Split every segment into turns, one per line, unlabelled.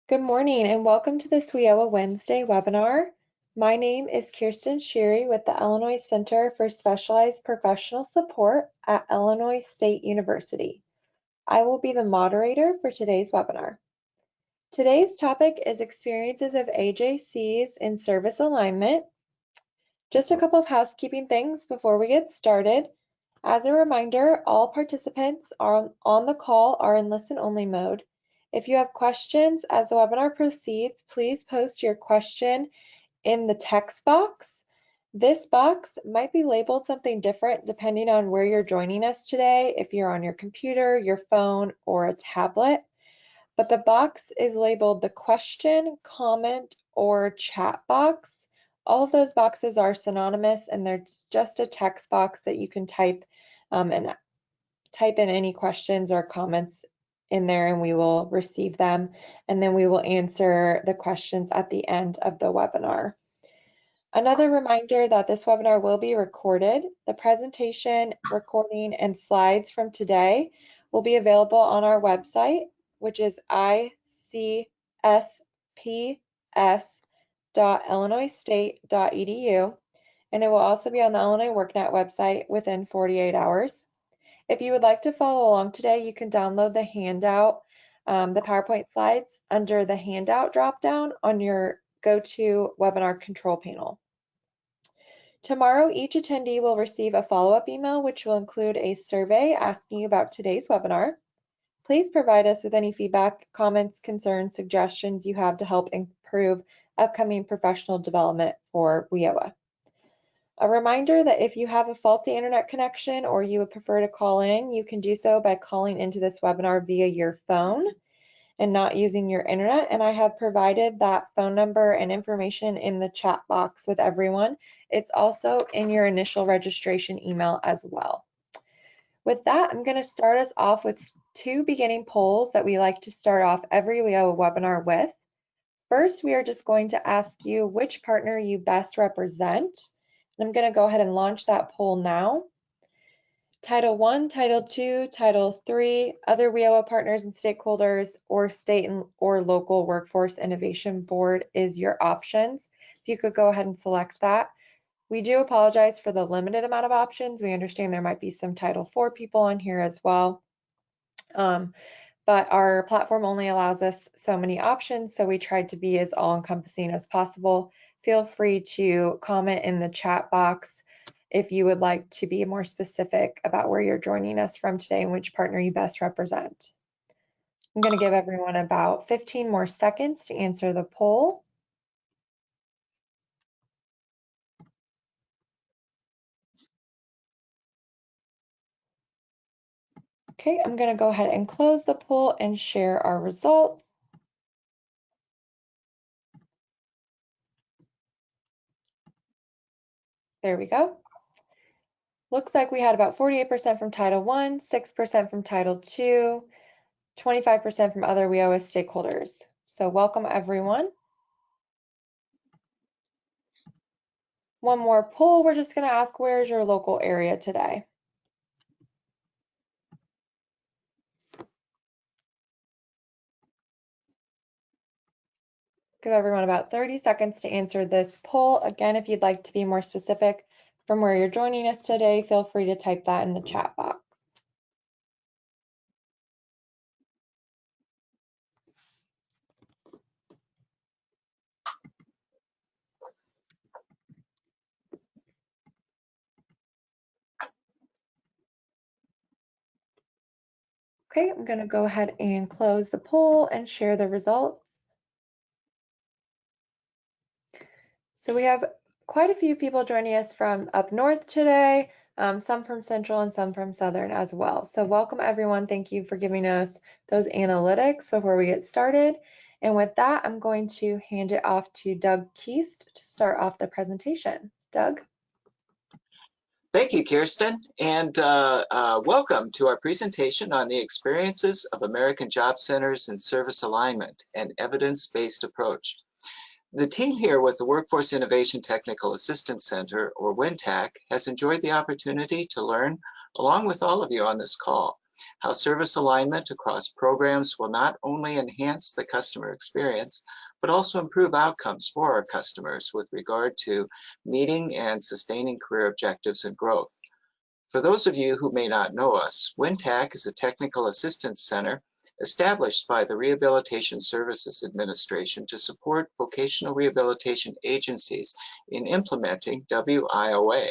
Good morning and welcome to this WIOA Wednesday webinar. My name is Kirsten Sheary with the Illinois Center for Specialized Professional Support at Illinois State University. I will be the moderator for today's webinar. Today's topic is experiences of AJCs in service alignment. Just a couple of housekeeping things before we get started. As a reminder, all participants on the call are in listen-only mode. If you have questions as the webinar proceeds, please post your question in the text box. This box might be labeled something different depending on where you're joining us today, if you're on your computer, your phone, or a tablet. But the box is labeled the question, comment, or chat box. All of those boxes are synonymous and there's just a text box that you can type in any questions or comments in there and we will receive them, and then we will answer the questions at the end of the webinar. Another reminder that this webinar will be recorded. The presentation, recording, and slides from today will be available on our website, which is icsps.illinoisstate.edu, and it will also be on the Illinois WorkNet website within 48 hours. If you would like to follow along today, you can download the handout, the PowerPoint slides, under the handout dropdown on your GoToWebinar control panel. Tomorrow, each attendee will receive a follow-up email, which will include a survey asking you about today's webinar. Please provide us with any feedback, comments, concerns, suggestions you have to help improve upcoming professional development for WIOA. A reminder that if you have a faulty internet connection or you would prefer to call in, you can do so by calling into this webinar via your phone and not using your internet. And I have provided that phone number and information in the chat box with everyone. It's also in your initial registration email as well. With that, I'm going to start us off with two beginning polls that we like to start off every WIOA webinar with. First, we are just going to ask you which partner you best represent. I'm going to go ahead and launch that poll now. Title I, Title II, Title III, other WIOA partners and stakeholders, or state or local workforce innovation board is your options. If you could go ahead and select that. We do apologize for the limited amount of options. We understand there might be some Title IV people on here as well. But our platform only allows us so many options, so we tried to be as all-encompassing as possible. Feel free to comment in the chat box if you would like to be more specific about where you're joining us from today and which partner you best represent. I'm going to give everyone about 15 more seconds to answer the poll. Okay, I'm going to go ahead and close the poll and share our results. There we go. Looks like we had about 48% from Title I, 6% from Title II, 25% from other WIOA stakeholders. So welcome everyone. One more poll, we're just going to ask, where's your local area today? Give everyone about 30 seconds to answer this poll. Again, if you'd like to be more specific from where you're joining us today, feel free to type that in the chat box. Okay, I'm going to go ahead and close the poll and share the results. So we have quite a few people joining us from up north today, some from central and some from southern as well. So welcome everyone. Thank you for giving us those analytics before we get started. And with that, I'm going to hand it off to Doug Keast to start off the presentation. Doug?
Thank you, Kirsten, and welcome to our presentation on the experiences of American Job Centers in Service Alignment and Evidence-Based Approach. The team here with the Workforce Innovation Technical Assistance Center, or WINTAC, has enjoyed the opportunity to learn along with all of you on this call. how service alignment across programs will not only enhance the customer experience, but also improve outcomes for our customers with regard to meeting and sustaining career objectives and growth. For those of you who may not know us, WINTAC is a technical assistance center established by the Rehabilitation Services Administration to support vocational rehabilitation agencies in implementing WIOA.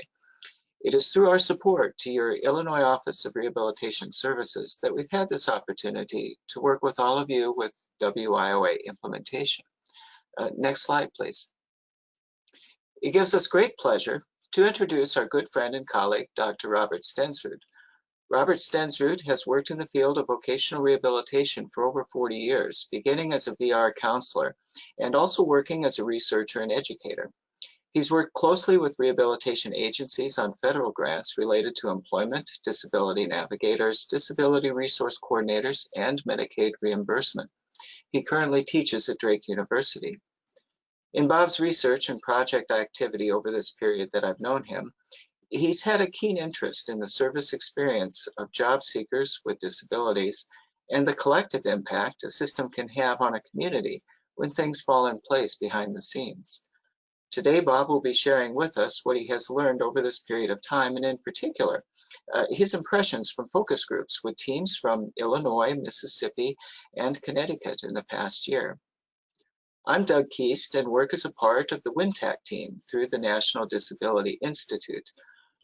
It is through our support to your Illinois Office of Rehabilitation Services that we've had this opportunity to work with all of you with WIOA implementation. Next slide, please. It gives us great pleasure to introduce our good friend and colleague, Dr. Robert Stensrud. Robert Stensrud has worked in the field of vocational rehabilitation for over 40 years, beginning as a VR counselor and also working as a researcher and educator. He's worked closely with rehabilitation agencies on federal grants related to employment, disability navigators, disability resource coordinators, and Medicaid reimbursement. He currently teaches at Drake University. In Bob's research and project activity over this period that I've known him, he's had a keen interest in the service experience of job seekers with disabilities and the collective impact a system can have on a community when things fall in place behind the scenes. Today, Bob will be sharing with us what he has learned over this period of time, and in particular, his impressions from focus groups with teams from Illinois, Mississippi, and Connecticut in the past year. I'm Doug Keast and work as a part of the WINTAC team through the National Disability Institute.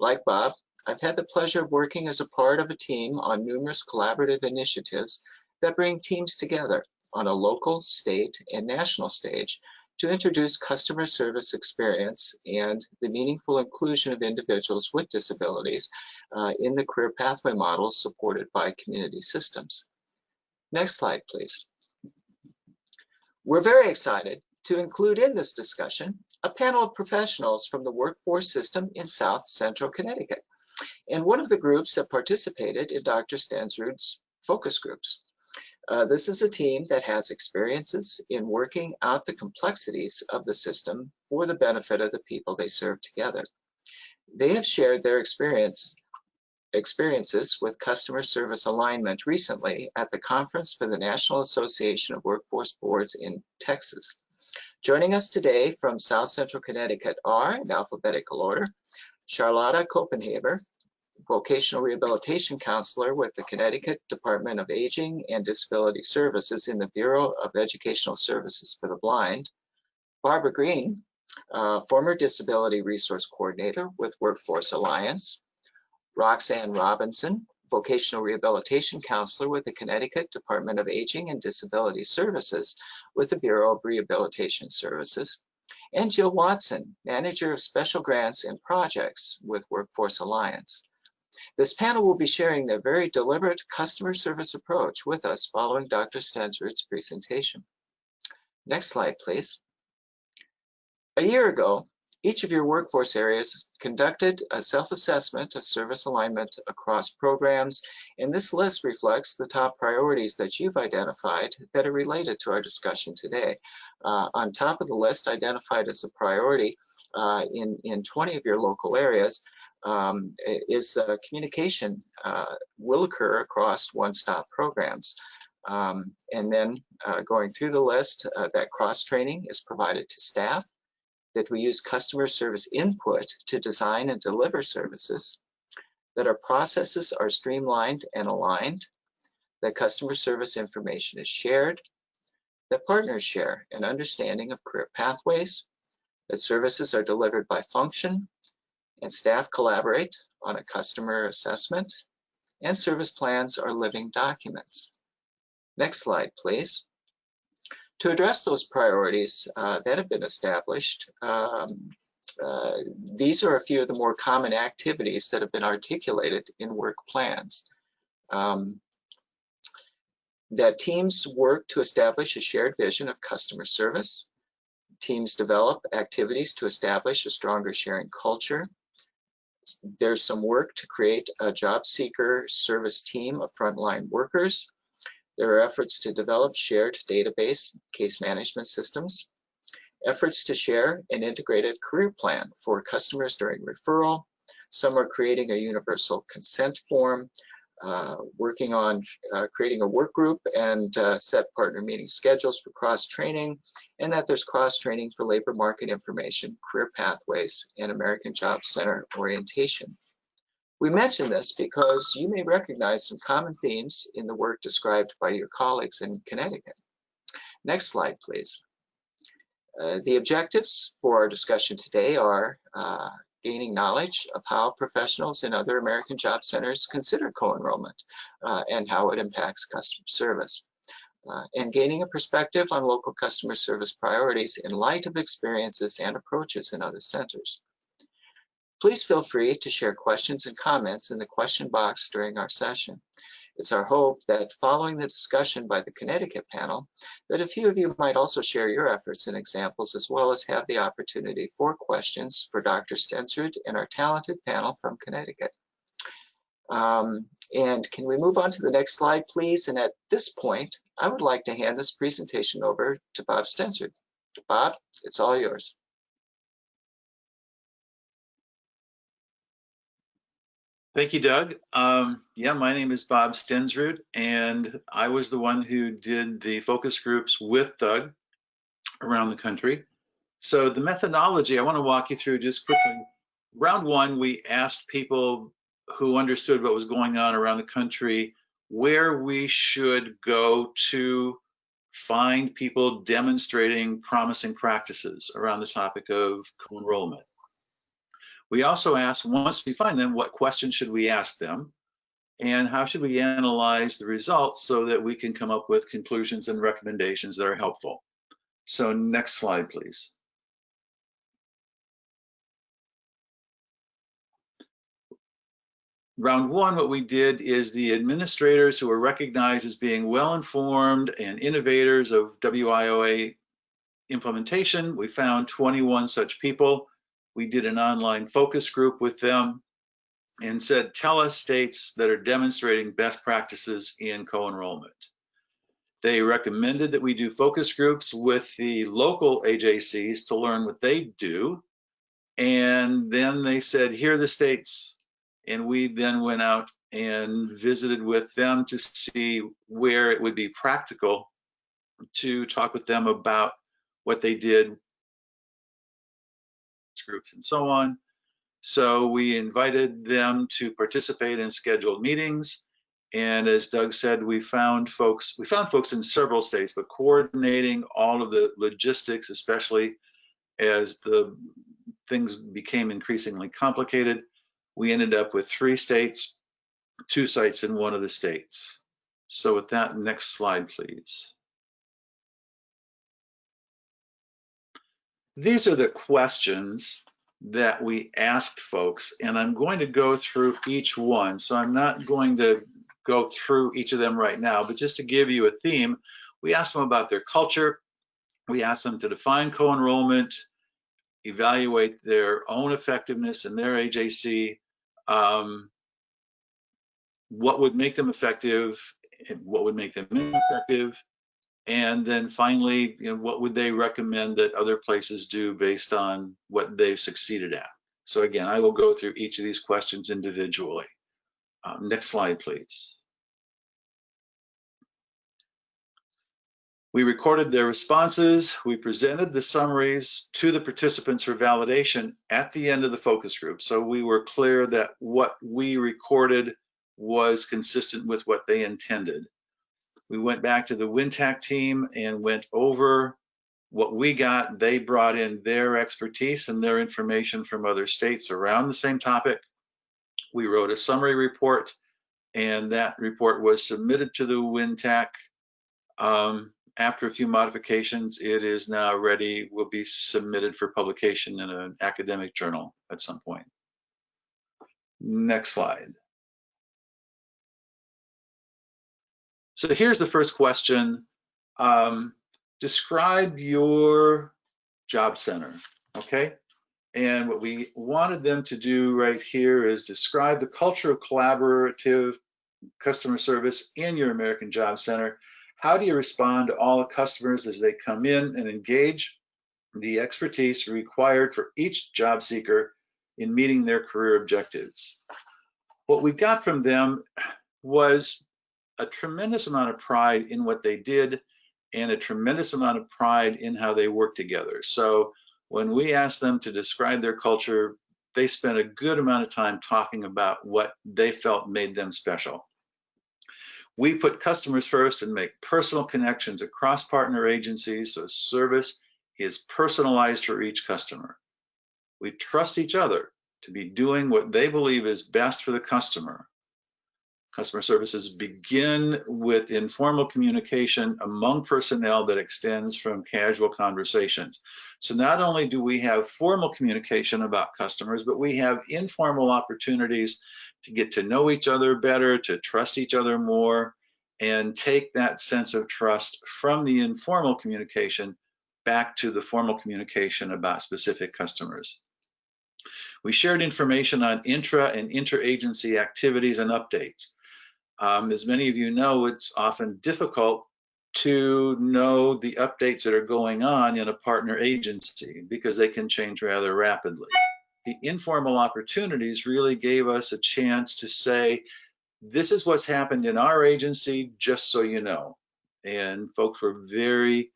Like Bob, I've had the pleasure of working as a part of a team on numerous collaborative initiatives that bring teams together on a local, state, and national stage to introduce customer service experience and the meaningful inclusion of individuals with disabilities in the career pathway models supported by community systems. Next slide, please. We're very excited to include in this discussion a panel of professionals from the workforce system in South Central Connecticut, and one of the groups that participated in Dr. Stensrud's focus groups. This is a team that has experiences in working out the complexities of the system for the benefit of the people they serve together. They have shared their experiences with customer service alignment recently at the Conference for the National Association of Workforce Boards in Texas. Joining us today from South Central Connecticut are, in alphabetical order, Charlotta Copenhaver, vocational rehabilitation counselor with the Connecticut Department of Aging and Disability Services in the Bureau of Educational Services for the Blind, Barbara Green, former disability resource coordinator with Workforce Alliance, Roxanne Robinson, vocational rehabilitation counselor with the Connecticut Department of Aging and Disability Services with the Bureau of Rehabilitation Services, and Jill Watson, manager of special grants and projects with Workforce Alliance. This panel will be sharing their very deliberate customer service approach with us following Dr. Stensrud's presentation. Next slide, please. A year ago, each of your workforce areas conducted a self-assessment of service alignment across programs, and this list reflects the top priorities that you've identified that are related to our discussion today. On top of the list identified as a priority in 20 of your local areas is communication will occur across one-stop programs. And then going through the list, that cross-training is provided to staff, that we use customer service input to design and deliver services, that our processes are streamlined and aligned, that customer service information is shared, that partners share an understanding of career pathways, that services are delivered by function, and staff collaborate on a customer assessment, and service plans are living documents. Next slide, please. To address those priorities that have been established, these are a few of the more common activities that have been articulated in work plans. That teams work to establish a shared vision of customer service. Teams develop activities to establish a stronger sharing culture. There's some work to create a job seeker service team of frontline workers. There are efforts to develop shared database case management systems, efforts to share an integrated career plan for customers during referral. Some are creating a universal consent form. working on creating a work group and set partner meeting schedules for cross-training, and that there's cross-training for labor market information, career pathways, and American Job Center orientation. We mention this because you may recognize some common themes in the work described by your colleagues in Connecticut. Next slide, please. The objectives for our discussion today are gaining knowledge of how professionals in other American Job Centers consider co-enrollment and how it impacts customer service, and gaining a perspective on local customer service priorities in light of experiences and approaches in other centers. Please feel free to share questions and comments in the question box during our session. It's our hope that following the discussion by the Connecticut panel, that a few of you might also share your efforts and examples, as well as have the opportunity for questions for Dr. Stensrud and our talented panel from Connecticut. And can we move on to the next slide, please? And at this point, I would like to hand this presentation over to Bob Stensrud. Bob, it's all yours.
Thank you, Doug. Yeah, my name is Bob Stensrud, and I was the one who did the focus groups with Doug around the country. So the methodology I want to walk you through just quickly. Round one, we asked people who understood what was going on around the country where we should go to find people demonstrating promising practices around the topic of co-enrollment. We also asked, once we find them, what questions should we ask them? And how should we analyze the results so that we can come up with conclusions and recommendations that are helpful? So next slide, please. Round one, what we did is the administrators who were recognized as being well-informed and innovators of WIOA implementation, we found 21 such people. We did an online focus group with them and said, tell us states that are demonstrating best practices in co-enrollment. They recommended that we do focus groups with the local AJCs to learn what they do. And then they said, here are the states. And we then went out and visited with them to see where it would be practical to talk with them about what they did, groups and so on. So we invited them to participate in scheduled meetings. And as Doug said, we found folks in several states, but coordinating all of the logistics, especially as the things became increasingly complicated, we ended up with 3 states, 2 sites in one of the states. So with that, next slide, please. These are the questions that we asked folks, and I'm going to go through each one. So I'm not going to go through each of them right now, but just to give you a theme, we asked them about their culture. We asked them to define co-enrollment, evaluate their own effectiveness in their AJC, what would make them effective, and what would make them ineffective, and then finally, what would they recommend that other places do based on what they've succeeded at? So again, I will go through each of these questions individually. Next slide, please. We recorded their responses. We presented the summaries to the participants for validation at the end of the focus group. So we were clear that what we recorded was consistent with what they intended. We went back to the WinTAC team and went over what we got. They brought in their expertise and their information from other states around the same topic. We wrote a summary report, and that report was submitted to the WinTAC. After a few modifications, it is now ready, will be submitted for publication in an academic journal at some point. Next slide. So here's the first question. Describe your job center, okay? And what we wanted them to do right here is describe the culture of collaborative customer service in your American Job Center. How do you respond to all the customers as they come in and engage the expertise required for each job seeker in meeting their career objectives? What we got from them was a tremendous amount of pride in what they did and a tremendous amount of pride in how they worked together. So when we asked them to describe their culture, they spent a good amount of time talking about what they felt made them special. We put customers first and make personal connections across partner agencies, so service is personalized for each customer. We trust each other to be doing what they believe is best for the customer. Customer services begin with informal communication among personnel that extends from casual conversations. So not only do we have formal communication about customers, but we have informal opportunities to get to know each other better, to trust each other more, and take that sense of trust from the informal communication back to the formal communication about specific customers. We shared information on intra and interagency activities and updates. As many of you know, it's often difficult to know the updates that are going on in a partner agency because they can change rather rapidly. The informal opportunities really gave us a chance to say, this is what's happened in our agency, just so you know. And folks were very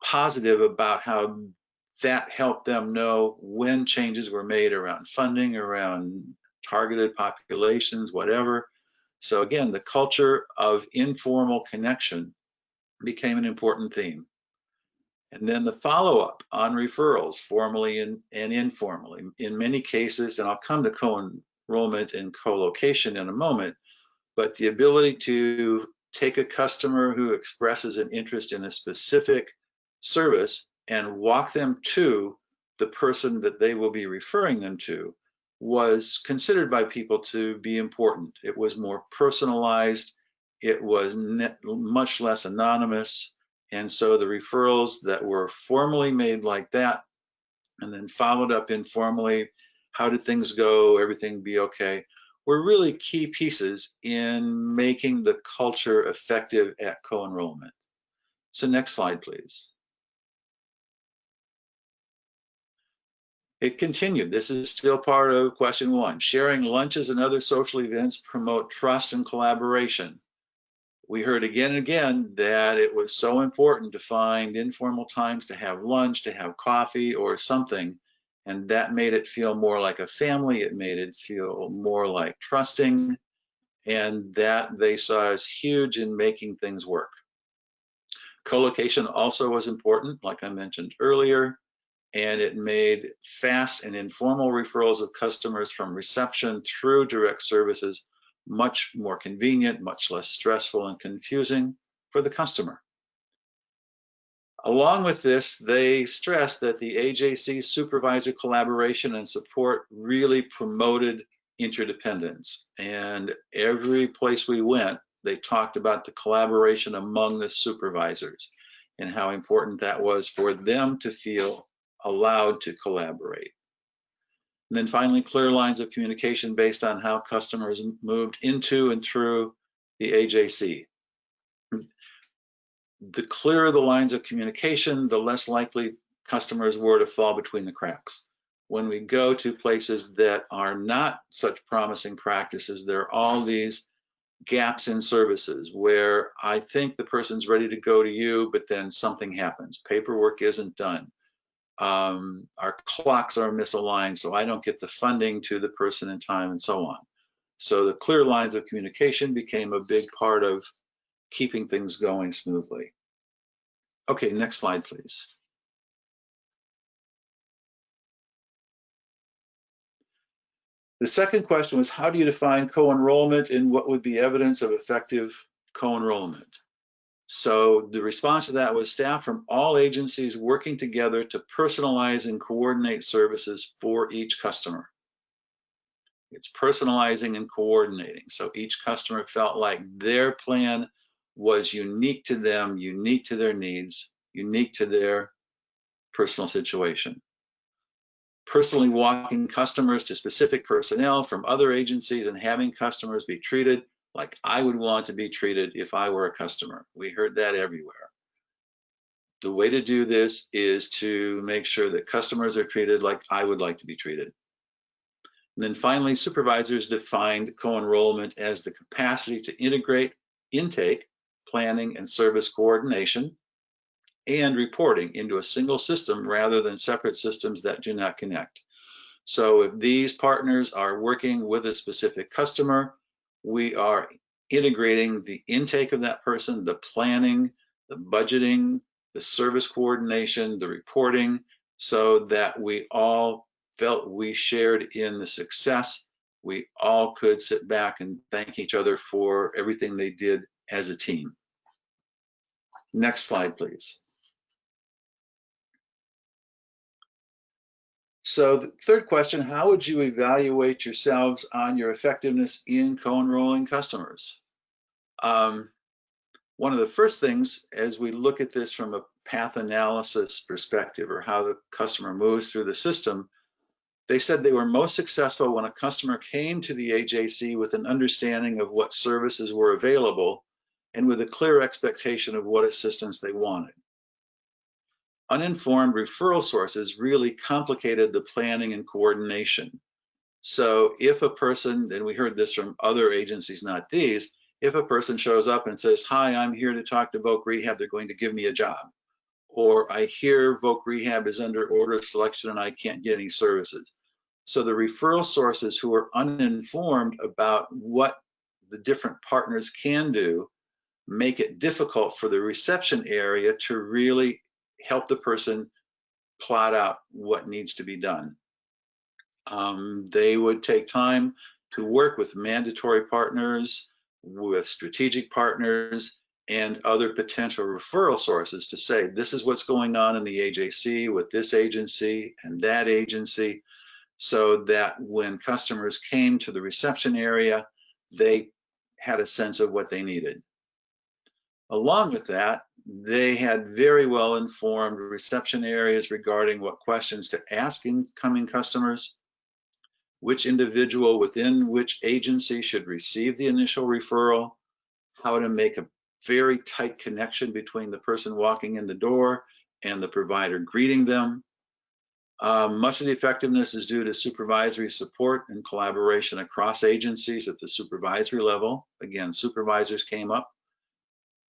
positive about how that helped them know when changes were made around funding, around targeted populations, whatever. So again, the culture of informal connection became an important theme. And then the follow-up on referrals, formally and informally. In many cases, and I'll come to co-enrollment and co-location in a moment, but the ability to take a customer who expresses an interest in a specific service and walk them to the person that they will be referring them to was considered by people to be important. It was more personalized. It was much less anonymous. And so the referrals that were formally made like that and then followed up informally, how did things go, everything be okay, were really key pieces in making the culture effective at co-enrollment. So next slide, please. It continued. This is still part of question 1. Sharing lunches and other social events promote trust and collaboration. We heard again and again that it was so important to find informal times to have lunch, to have coffee or something, and that made it feel more like a family. It made it feel more like trusting, and that they saw as huge in making things work. Co-location also was important, like I mentioned earlier, and it made fast and informal referrals of customers from reception through direct services much more convenient, much less stressful and confusing for the customer. Along with this, they stressed that the AJC supervisor collaboration and support really promoted interdependence. And every place we went, they talked about the collaboration among the supervisors and how important that was for them to feel allowed to collaborate. And then finally, clear lines of communication based on how customers moved into and through the AJC. The clearer the lines of communication, the less likely customers were to fall between the cracks. When we go to places that are not such promising practices, there are all these gaps in services where I think the person's ready to go to you, but then something happens. Paperwork isn't done. Our clocks are misaligned, so I don't get the funding to the person in time, and so on. So the clear lines of communication became a big part of keeping things going smoothly. Okay, next slide, please. The second question was, how do you define co-enrollment and what would be evidence of effective co-enrollment? So the response to that was staff from all agencies working together to personalize and coordinate services for each customer. It's personalizing and coordinating. So each customer felt like their plan was unique to them, unique to their needs, unique to their personal situation. Personally walking customers to specific personnel from other agencies and having customers be treated like I would want to be treated if I were a customer. We heard that everywhere. The way to do this is to make sure that customers are treated like I would like to be treated. And then finally, supervisors defined co-enrollment as the capacity to integrate intake, planning, and service coordination and reporting into a single system rather than separate systems that do not connect. So if these partners are working with a specific customer, we are integrating the intake of that person, the planning, the budgeting, the service coordination, the reporting, so that we all felt we shared in the success. We all could sit back and thank each other for everything they did as a team. Next slide, please. So the third question, how would you evaluate yourselves on your effectiveness in co-enrolling customers? One of the first things, as we look at this from a path analysis perspective, or how the customer moves through the system, they said they were most successful when a customer came to the AJC with an understanding of what services were available and with a clear expectation of what assistance they wanted. Uninformed referral sources really complicated the planning and coordination. So if a person, and we heard this from other agencies, not these, if a person shows up and says, hi, I'm here to talk to Voc Rehab, they're going to give me a job. Or I hear Voc Rehab is under order of selection and I can't get any services. So the referral sources who are uninformed about what the different partners can do make it difficult for the reception area to really help the person plot out what needs to be done. They would take time to work with mandatory partners, with strategic partners, and other potential referral sources to say, this is what's going on in the AJC with this agency and that agency, so that when customers came to the reception area, they had a sense of what they needed. Along with that, they had very well informed reception areas regarding what questions to ask incoming customers, which individual within which agency should receive the initial referral, how to make a very tight connection between the person walking in the door and the provider greeting them. Much of the effectiveness is due to supervisory support and collaboration across agencies at the supervisory level. Again, supervisors came up.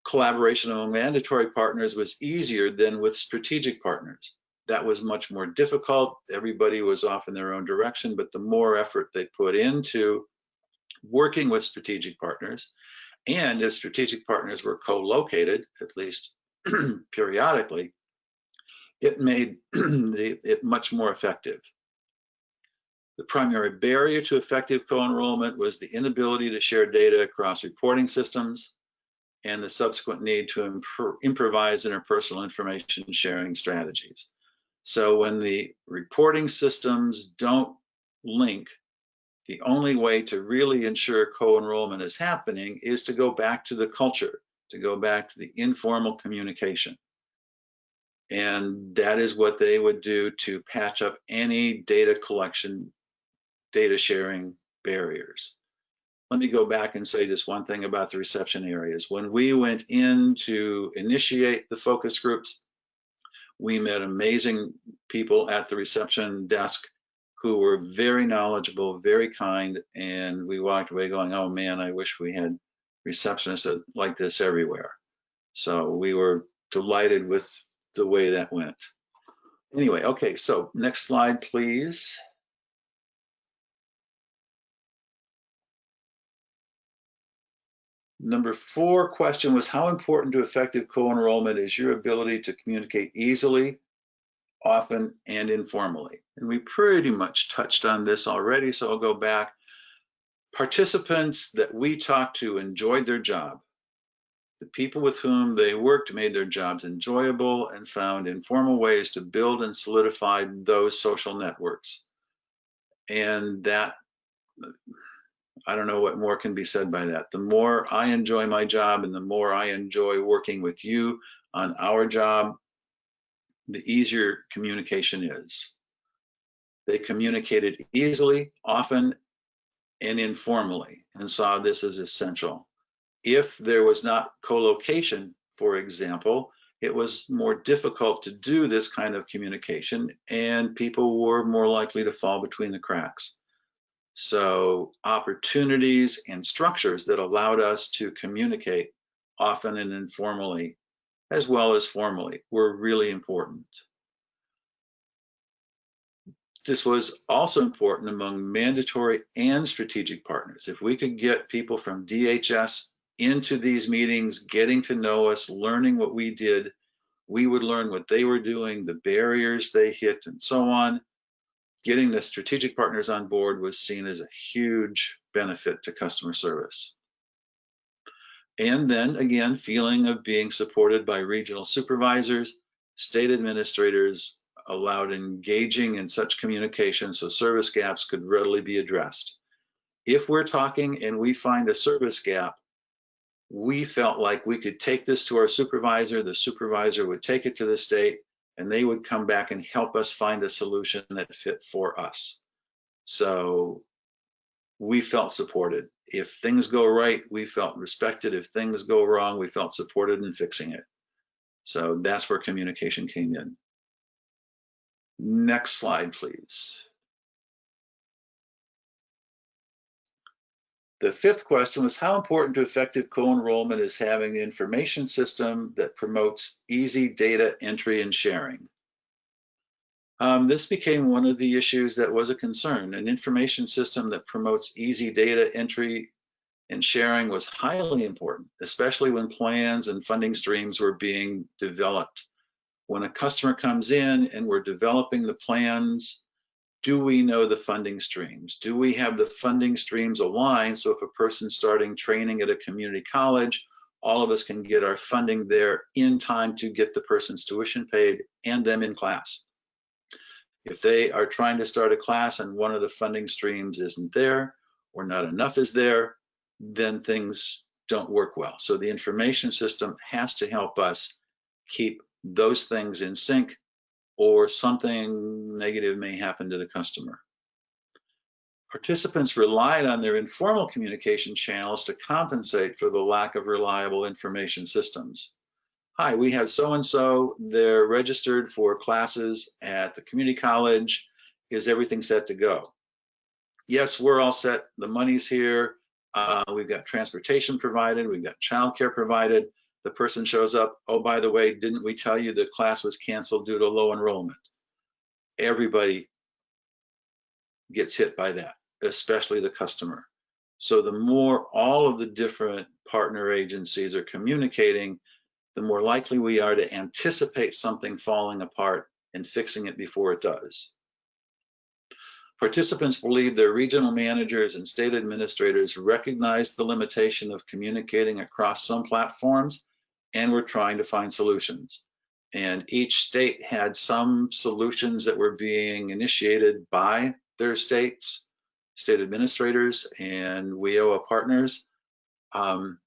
Collaboration among mandatory partners was easier than with strategic partners. That was much more difficult. Everybody was off in their own direction, but the more effort they put into working with strategic partners, and as strategic partners were co-located, at least periodically, it made it much more effective. The primary barrier to effective co-enrollment was the inability to share data across reporting systems and the subsequent need to improvise interpersonal information sharing strategies. So when the reporting systems don't link, the only way to really ensure co-enrollment is happening is to go back to the culture, to go back to the informal communication. And that is what they would do to patch up any data collection, data sharing barriers. Let me go back and say just one thing about the reception areas. When we went in to initiate the focus groups, we met amazing people at the reception desk who were very knowledgeable, very kind, and we walked away going, oh man, I wish we had receptionists like this everywhere. So we were delighted with the way that went. Anyway, okay, so next slide, please. Number 4 question was, how important to effective co-enrollment is your ability to communicate easily, often, and informally? And we pretty much touched on this already, so I'll go back. Participants that we talked to enjoyed their job. The people with whom they worked made their jobs enjoyable and found informal ways to build and solidify those social networks. And that, I don't know what more can be said by that. The more I enjoy my job and the more I enjoy working with you on our job, the easier communication is. They communicated easily, often, and informally, and saw this as essential. If there was not co-location, for example, it was more difficult to do this kind of communication, and people were more likely to fall between the cracks. So opportunities and structures that allowed us to communicate often and informally, as well as formally, were really important. This was also important among mandatory and strategic partners. If we could get people from DHS into these meetings, getting to know us, learning what we did, we would learn what they were doing, the barriers they hit, and so on. Getting the strategic partners on board was seen as a huge benefit to customer service. And then again, feeling of being supported by regional supervisors, state administrators allowed engaging in such communication so service gaps could readily be addressed. If we're talking and we find a service gap, we felt like we could take this to our supervisor, the supervisor would take it to the state, and they would come back and help us find a solution that fit for us. So we felt supported. If things go right, we felt respected. If things go wrong, we felt supported in fixing it. So that's where communication came in. Next slide, please. The fifth question was, how important to effective co-enrollment is having an information system that promotes easy data entry and sharing? This became one of the issues that was a concern. An information system that promotes easy data entry and sharing was highly important, especially when plans and funding streams were being developed. When a customer comes in and we're developing the plans, do we know the funding streams? Do we have the funding streams aligned so if a person's starting training at a community college, all of us can get our funding there in time to get the person's tuition paid and them in class? If they are trying to start a class and one of the funding streams isn't there or not enough is there, then things don't work well. So the information system has to help us keep those things in sync, or something negative may happen to the customer. Participants relied on their informal communication channels to compensate for the lack of reliable information systems. Hi, we have so-and-so, they're registered for classes at the community college. Is everything set to go? Yes, we're all set. The money's here. We've got transportation provided. We've got childcare provided. The person shows up. Oh, by the way, didn't we tell you the class was canceled due to low enrollment? Everybody gets hit by that, especially the customer. So the more all of the different partner agencies are communicating, the more likely we are to anticipate something falling apart and fixing it before it does. Participants believe their regional managers and state administrators recognized the limitation of communicating across some platforms and were trying to find solutions. And each state had some solutions that were being initiated by their states, state administrators, and WIOA partners.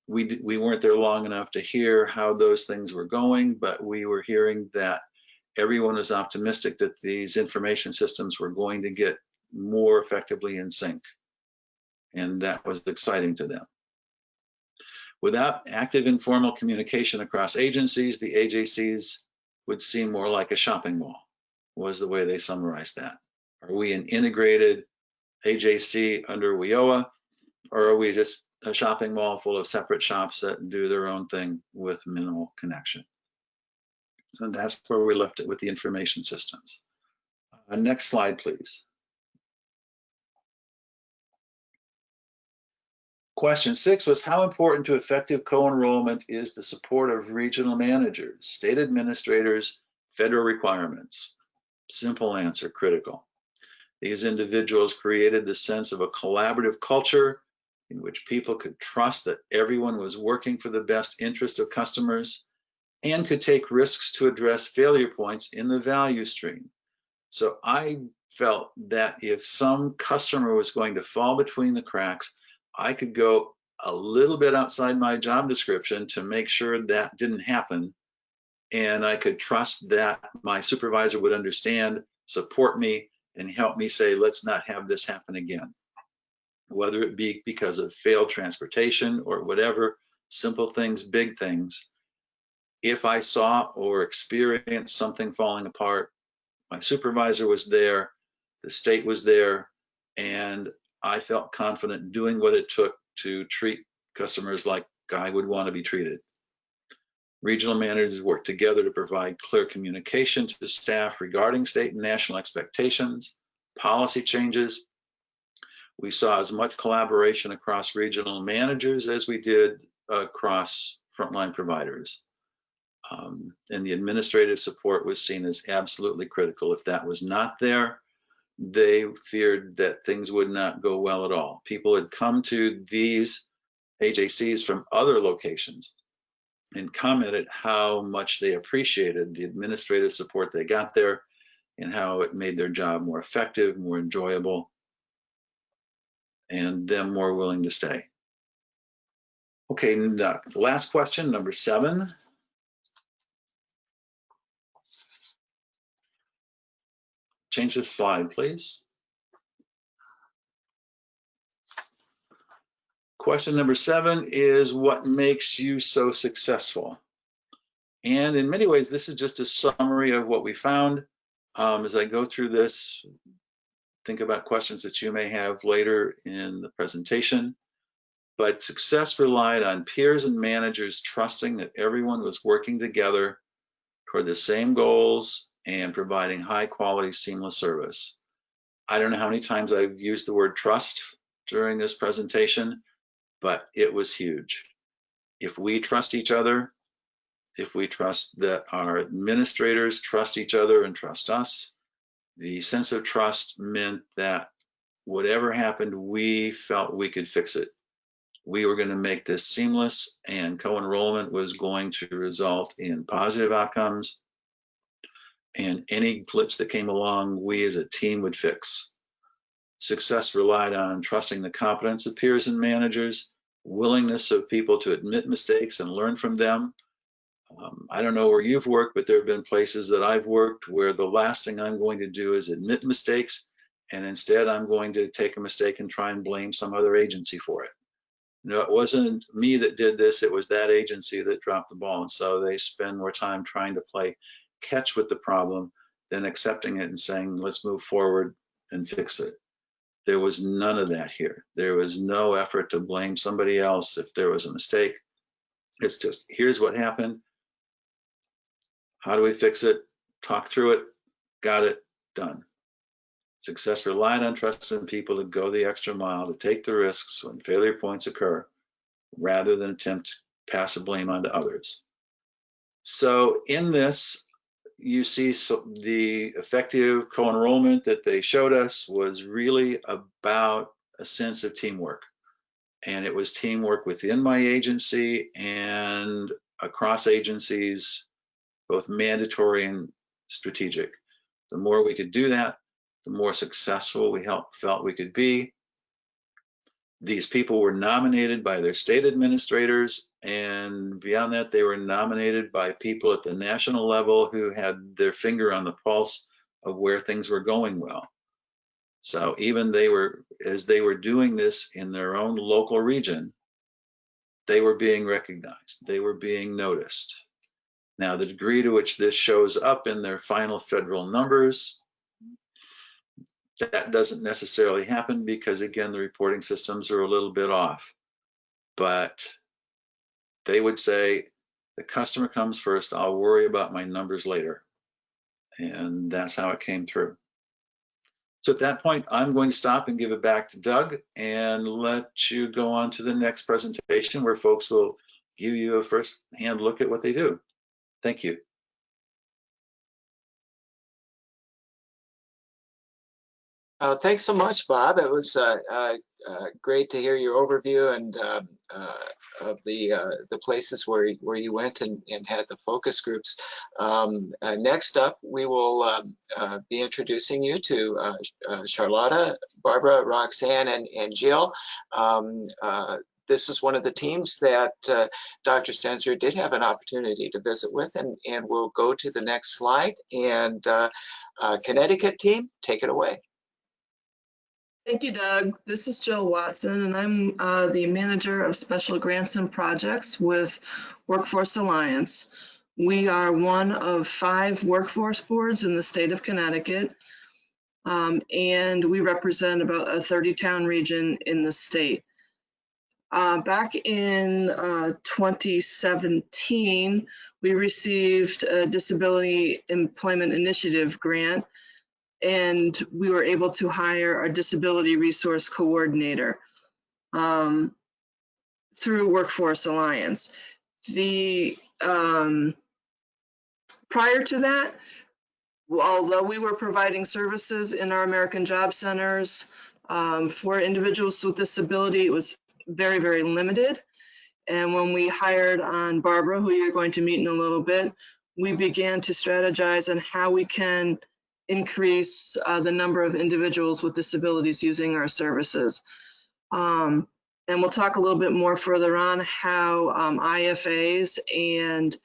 We weren't there long enough to hear how those things were going, but we were hearing that everyone was optimistic that these information systems were going to get more effectively in sync. And that was exciting to them. Without active informal communication across agencies, the AJCs would seem more like a shopping mall, was the way they summarized that. Are we an integrated AJC under WIOA, or are we just a shopping mall full of separate shops that do their own thing with minimal connection? So that's where we left it with the information systems. Next slide, please. Question 6 was, how important to effective co-enrollment is the support of regional managers, state administrators, federal requirements? Simple answer, critical. These individuals created the sense of a collaborative culture in which people could trust that everyone was working for the best interest of customers and could take risks to address failure points in the value stream. So I felt that if some customer was going to fall between the cracks, I could go a little bit outside my job description to make sure that didn't happen. And I could trust that my supervisor would understand, support me, and help me say, let's not have this happen again. Whether it be because of failed transportation or whatever, simple things, big things. If I saw or experienced something falling apart, my supervisor was there, the state was there, and I felt confident doing what it took to treat customers like I would want to be treated. Regional managers worked together to provide clear communication to staff regarding state and national expectations, policy changes. We saw as much collaboration across regional managers as we did across frontline providers. And the administrative support was seen as absolutely critical. If that was not there, they feared that things would not go well at all. People had come to these AJCs from other locations and commented how much they appreciated the administrative support they got there and how it made their job more effective, more enjoyable, and them more willing to stay. Okay, last question, number 7. Change the slide, please. Question number 7 is, what makes you so successful? And in many ways, this is just a summary of what we found. As I go through this, think about questions that you may have later in the presentation. But success relied on peers and managers trusting that everyone was working together toward the same goals and providing high quality, seamless service. I don't know how many times I've used the word trust during this presentation, but it was huge. If we trust each other, if we trust that our administrators trust each other and trust us, the sense of trust meant that whatever happened, we felt we could fix it. We were going to make this seamless, and co-enrollment was going to result in positive outcomes, and any glitch that came along, we as a team would fix. Success relied on trusting the competence of peers and managers, willingness of people to admit mistakes and learn from them. I don't know where you've worked, but there have been places that I've worked where the last thing I'm going to do is admit mistakes, and instead I'm going to take a mistake and try and blame some other agency for it. No, it wasn't me that did this, it was that agency that dropped the ball. And so they spend more time trying to play catch with the problem than accepting it and saying, let's move forward and fix it. There was none of that here. There was no effort to blame somebody else if there was a mistake. It's just, here's what happened. How do we fix it? Talk through it. Got it. Done. Success relied on trusting people to go the extra mile, to take the risks when failure points occur, rather than attempt to pass the blame onto others. So in this, you see the effective co-enrollment that they showed us was really about a sense of teamwork. And it was teamwork within my agency and across agencies, both mandatory and strategic. The more we could do that, the more successful we felt we could be. These people were nominated by their state administrators, and beyond that, they were nominated by people at the national level who had their finger on the pulse of where things were going well. So even as they were doing this in their own local region, they were being recognized, they were being noticed. Now, the degree to which this shows up in their final federal numbers, that doesn't necessarily happen because, again, the reporting systems are a little bit off. But they would say, the customer comes first, I'll worry about my numbers later. And that's how it came through. So at that point, I'm going to stop and give it back to Doug and let you go on to the next presentation where folks will give you a first-hand look at what they do. Thank you.
Thanks so much, Bob. It was great to hear your overview and of the places where you went and had the focus groups. Next up, we will be introducing you to Charlotta, Barbara, Roxanne, and Jill. This is one of the teams that Dr. Stenzer did have an opportunity to visit with, and we'll go to the next slide. And Connecticut team, take it away.
Thank you, Doug. This is Jill Watson, and I'm the Manager of Special Grants and Projects with Workforce Alliance. We are one of 5 workforce boards in the state of Connecticut. and we represent about a 30-town region in the state. Back in 2017, we received a Disability Employment Initiative grant, and we were able to hire a Disability Resource Coordinator through Workforce Alliance. Prior to that, although we were providing services in our American Job Centers for individuals with disability, it was very, very limited. And when we hired on Barbara, who you're going to meet in a little bit, we began to strategize on how we can increase the number of individuals with disabilities using our services. And we'll talk a little bit more further on how IFAs and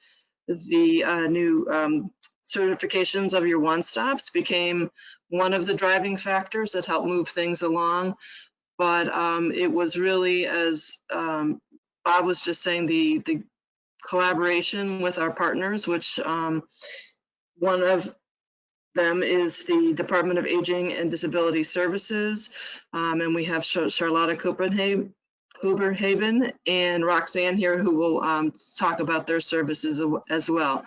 the new certifications of your one-stops became one of the driving factors that helped move things along. But it was really, as Bob was just saying, the collaboration with our partners, which one of them is the Department of Aging and Disability Services, and we have Charlotta Huberhaven and Roxanne here, who will talk about their services as well.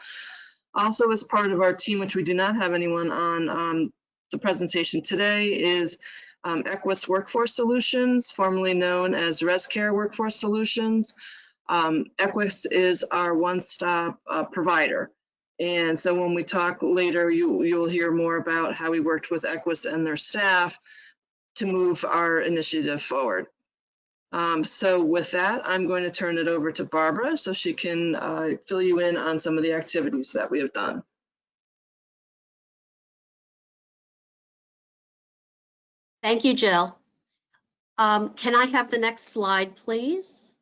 Also, as part of our team, which we do not have anyone on the presentation today, is Equus Workforce Solutions, formerly known as ResCare Workforce Solutions. Equus is our one-stop provider. And so when we talk later, you'll hear more about how we worked with Equus and their staff to move our initiative forward. So with that, I'm going to turn it over to Barbara so she can fill you in on some of the activities that we have done.
Thank you, Jill. Can I have the next slide, please?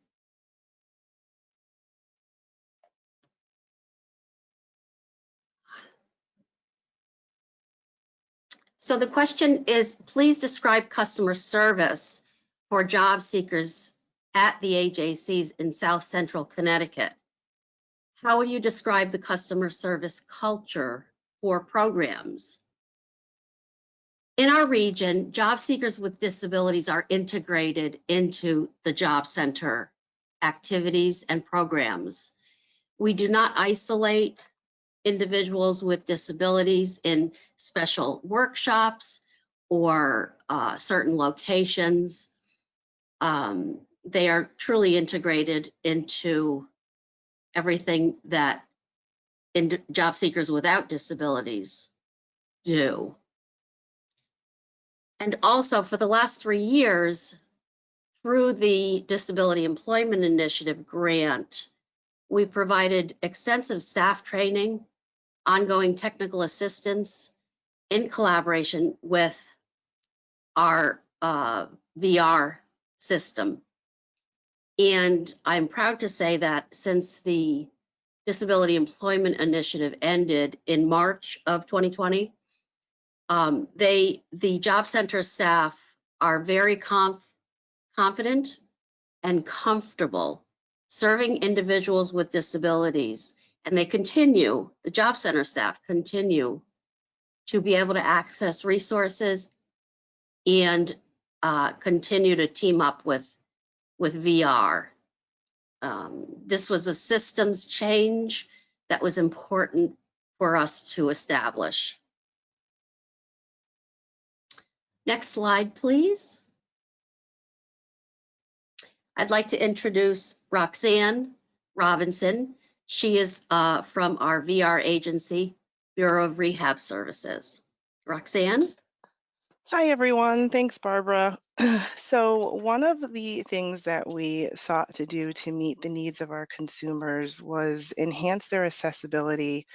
So the question is, please describe customer service for job seekers at the AJCs in South Central Connecticut. How would you describe the customer service culture for programs? In our region, job seekers with disabilities are integrated into the job center activities and programs. We do not isolate individuals with disabilities in special workshops or certain locations. They are truly integrated into everything that job seekers without disabilities do. And also, for the last 3 years, through the Disability Employment Initiative grant, we provided extensive staff training, ongoing technical assistance in collaboration with our VR system. And I'm proud to say that since the Disability Employment Initiative ended in March of 2020, the job center staff are very confident and comfortable serving individuals with disabilities, and the job center staff continue to be able to access resources and continue to team up with VR. This was a systems change that was important for us to establish. Next slide, please. I'd like to introduce Roxanne Robinson. She is from our VR agency, Bureau of Rehab Services. Roxanne?
Hi, everyone. Thanks, Barbara. So one of the things that we sought to do to meet the needs of our consumers was enhance their accessibility,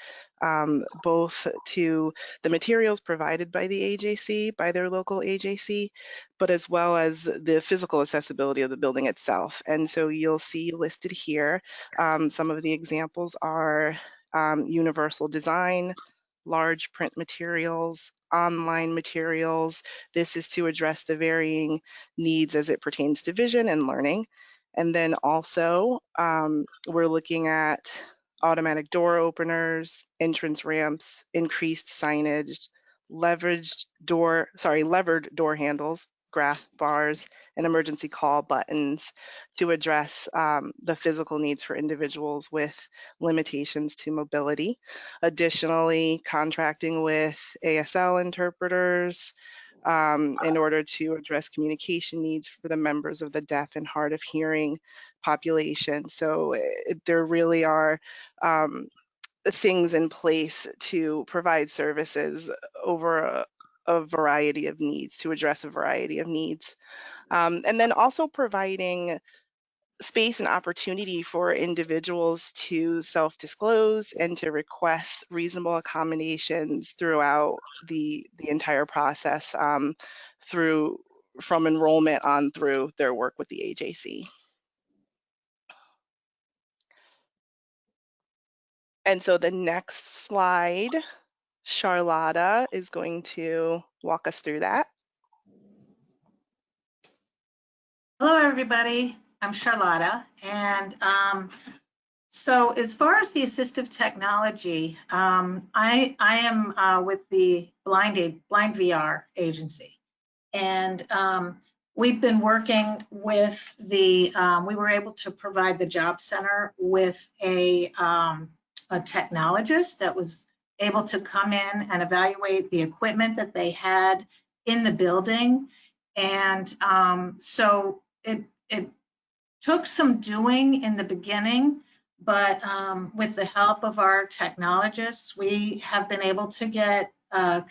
both to the materials provided by the AJC, by their local AJC, but as well as the physical accessibility of the building itself. And so you'll see listed here, some of the examples are universal design, large print materials, online materials. This is to address the varying needs as it pertains to vision and learning. And then also, we're looking at automatic door openers, entrance ramps, increased signage, levered door handles, grasp bars, and emergency call buttons to address the physical needs for individuals with limitations to mobility. Additionally, contracting with ASL interpreters in order to address communication needs for the members of the deaf and hard of hearing population. So there really are things in place to provide services over a variety of needs, to address a variety of needs. And then also providing space and opportunity for individuals to self-disclose and to request reasonable accommodations throughout the entire process, from enrollment on through their work with the AJC. And so the next slide, Charlotta is going to walk us through that.
Hello, everybody. I'm Charlotta. And so as far as the assistive technology, I am with the Blind VR agency. And we've been working with we were able to provide the Job Center with a technologist that was able to come in and evaluate the equipment that they had in the building. And so it took some doing in the beginning, but with the help of our technologists, we have been able to get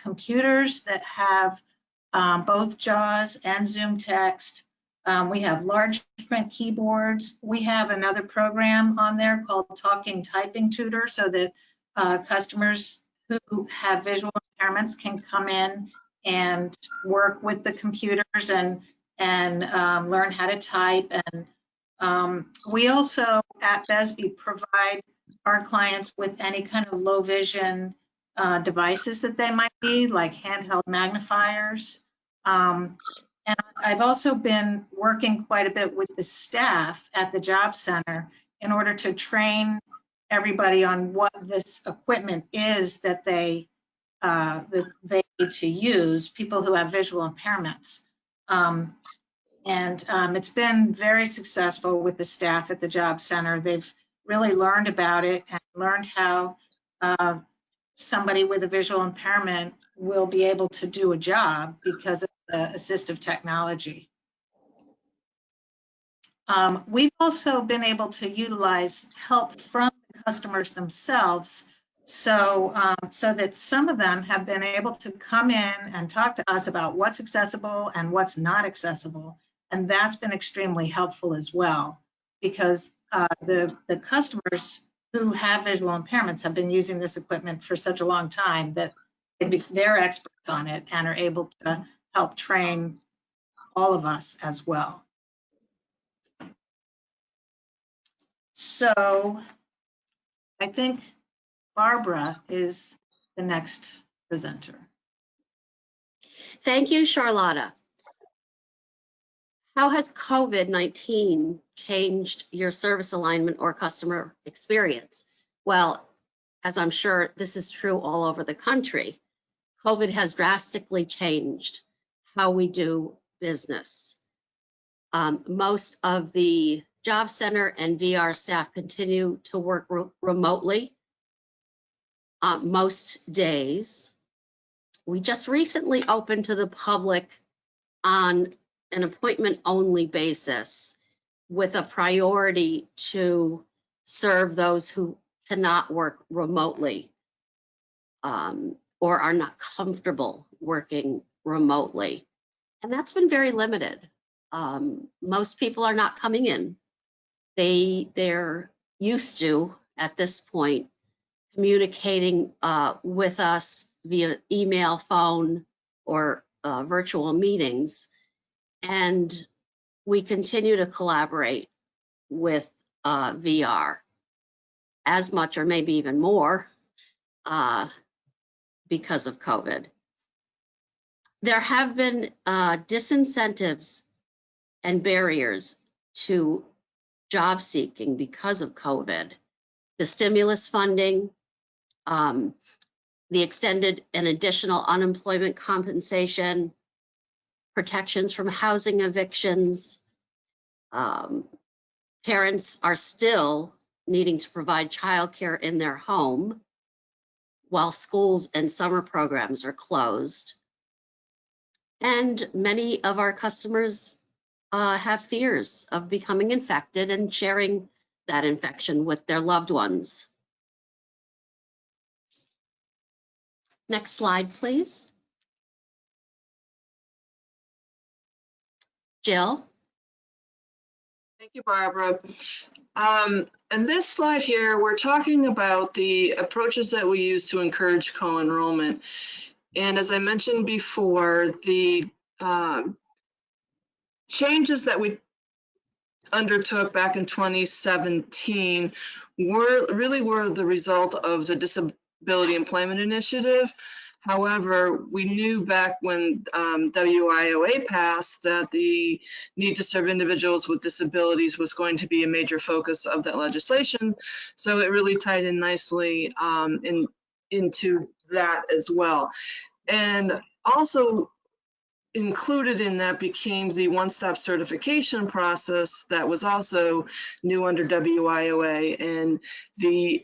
computers that have both JAWS and Zoom text. We have large print keyboards. We have another program on there called Talking Typing Tutor, so that customers who have visual impairments can come in and work with the computers and learn how to type. And we also at BESB provide our clients with any kind of low vision devices that they might need, like handheld magnifiers. And I've also been working quite a bit with the staff at the Job Center in order to train everybody on what this equipment is that they need to use, people who have visual impairments. And it's been very successful with the staff at the Job Center. They've really learned about it and learned how somebody with a visual impairment will be able to do a job because of the assistive technology. We've also been able to utilize help from the customers themselves, so that some of them have been able to come in and talk to us about what's accessible and what's not accessible. And that's been extremely helpful as well, because the customers who have visual impairments have been using this equipment for such a long time that they're experts on it and are able to help train all of us as well. So I think Barbara is the next presenter.
Thank you, Charlotta. How has COVID-19 changed your service alignment or customer experience? Well, as I'm sure this is true all over the country, COVID has drastically changed how we do business. Most of the Job Center and VR staff continue to work remotely most days. We just recently opened to the public on an appointment-only basis with a priority to serve those who cannot work remotely or are not comfortable working remotely. And that's been very limited. Most people are not coming in. They're used to, at this point, communicating with us via email, phone, or virtual meetings. And we continue to collaborate with VR as much or maybe even more because of COVID. There have been disincentives and barriers to job seeking because of COVID. The stimulus funding, the extended and additional unemployment compensation, protections from housing evictions. Parents are still needing to provide childcare in their home while schools and summer programs are closed. And many of our customers have fears of becoming infected and sharing that infection with their loved ones. Next slide, please. Jill?
Thank you, Barbara. And this slide here, we're talking about the approaches that we use to encourage co-enrollment. And as I mentioned before, the changes that we undertook back in 2017 were the result of the Disability Employment Initiative. However, we knew back when WIOA passed that the need to serve individuals with disabilities was going to be a major focus of that legislation. So it really tied in nicely into that as well. And also included in that became the one-stop certification process that was also new under WIOA, and the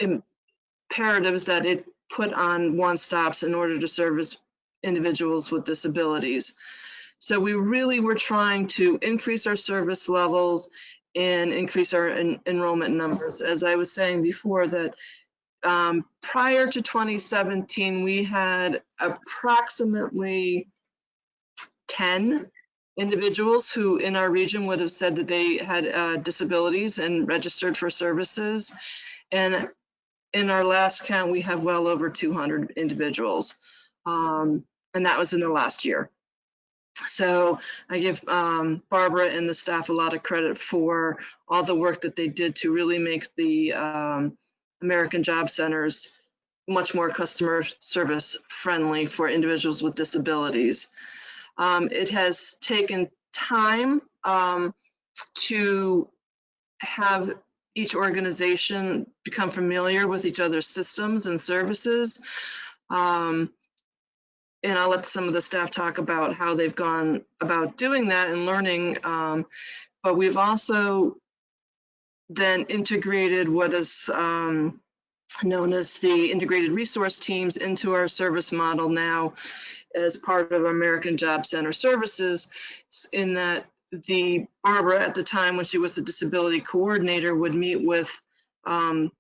imperatives that it put on one-stops in order to service individuals with disabilities. So we really were trying to increase our service levels and increase our enrollment numbers. As I was saying before, that prior to 2017, we had approximately 10 individuals who in our region would have said that they had disabilities and registered for services. And in our last count, we have well over 200 individuals, and that was in the last year. So I give Barbara and the staff a lot of credit for all the work that they did to really make the American Job Centers much more customer service friendly for individuals with disabilities. It has taken time to have each organization become familiar with each other's systems and services. And I'll let some of the staff talk about how they've gone about doing that and learning. But we've also then integrated what is known as the integrated resource teams into our service model now as part of American Job Center services, in that the Barbara at the time when she was the disability coordinator would meet with the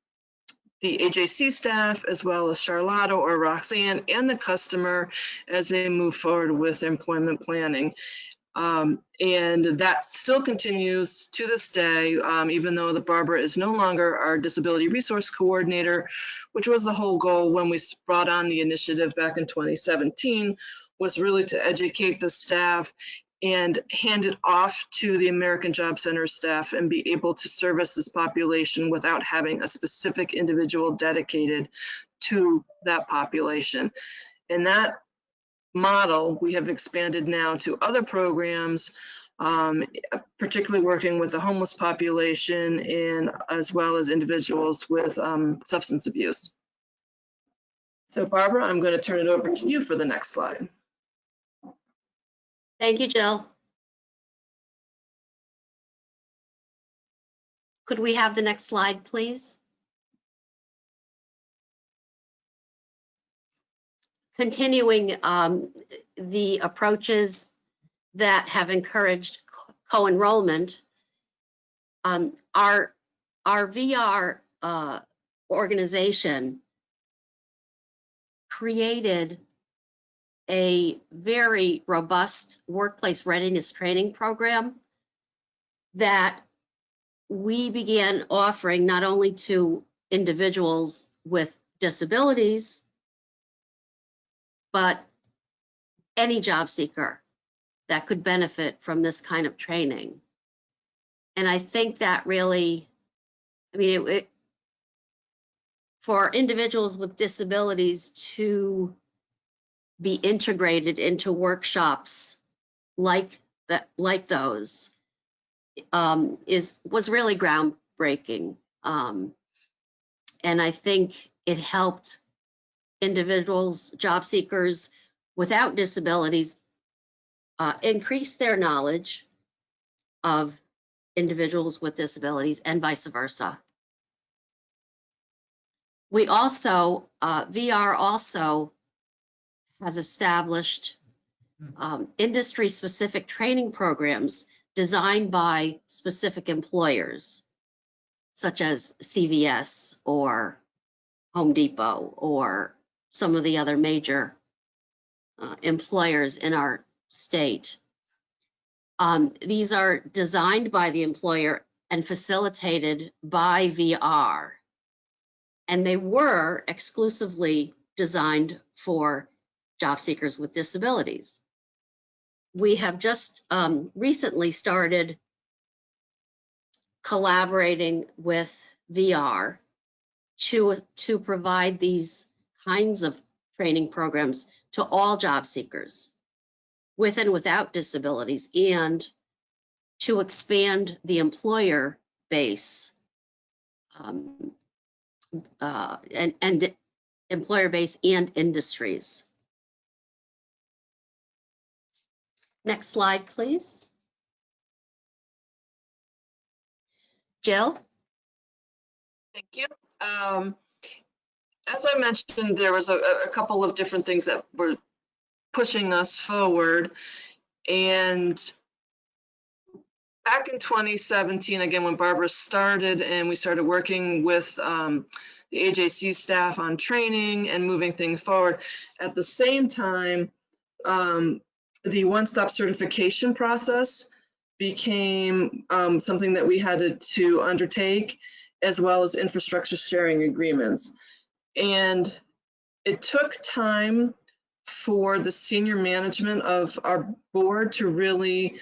AJC staff as well as Charlotta or Roxanne and the customer as they move forward with employment planning. And that still continues to this day, even though the Barbara is no longer our disability resource coordinator, which was the whole goal when we brought on the initiative back in 2017, was really to educate the staff and hand it off to the American Job Center staff and be able to service this population without having a specific individual dedicated to that population. And that model we have expanded now to other programs, particularly working with the homeless population and as well as individuals with substance abuse. So Barbara, I'm going to turn it over to you for the next slide.
Thank you, Jill. Could we have the next slide, please? Continuing the approaches that have encouraged co-enrollment, our VR organization created a very robust workplace readiness training program that we began offering not only to individuals with disabilities, but any job seeker that could benefit from this kind of training. And I think that really, I mean, for individuals with disabilities to be integrated into workshops like those was really groundbreaking. And I think it helped individuals, job seekers without disabilities, increase their knowledge of individuals with disabilities and vice versa. We also, VR also has established industry-specific training programs designed by specific employers, such as CVS or Home Depot or some of the other major employers in our state. These are designed by the employer and facilitated by VR, and they were exclusively designed for job seekers with disabilities. We have just recently started collaborating with VR to provide these kinds of training programs to all job seekers with and without disabilities, and to expand the employer base and employer base and industries. Next slide, please. Jill?
Thank you. As I mentioned, there was a couple of different things that were pushing us forward. And back in 2017, again, when Barbara started and we started working with the AJC staff on training and moving things forward, at the same time, the one-stop certification process became something that we had to undertake, as well as infrastructure sharing agreements. And it took time for the senior management of our board to really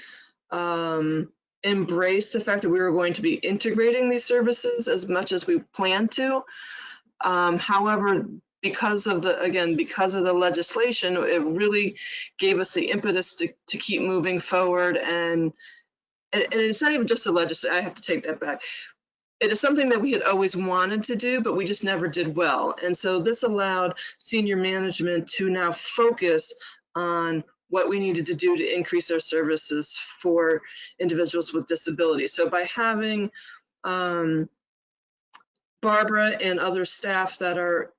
embrace the fact that we were going to be integrating these services as much as we planned to. However, because of the legislation, it really gave us the impetus to keep moving forward. And it's not even just the legislation, I have to take that back. It is something that we had always wanted to do, but we just never did well. And so this allowed senior management to now focus on what we needed to do to increase our services for individuals with disabilities. So by having Barbara and other staff that are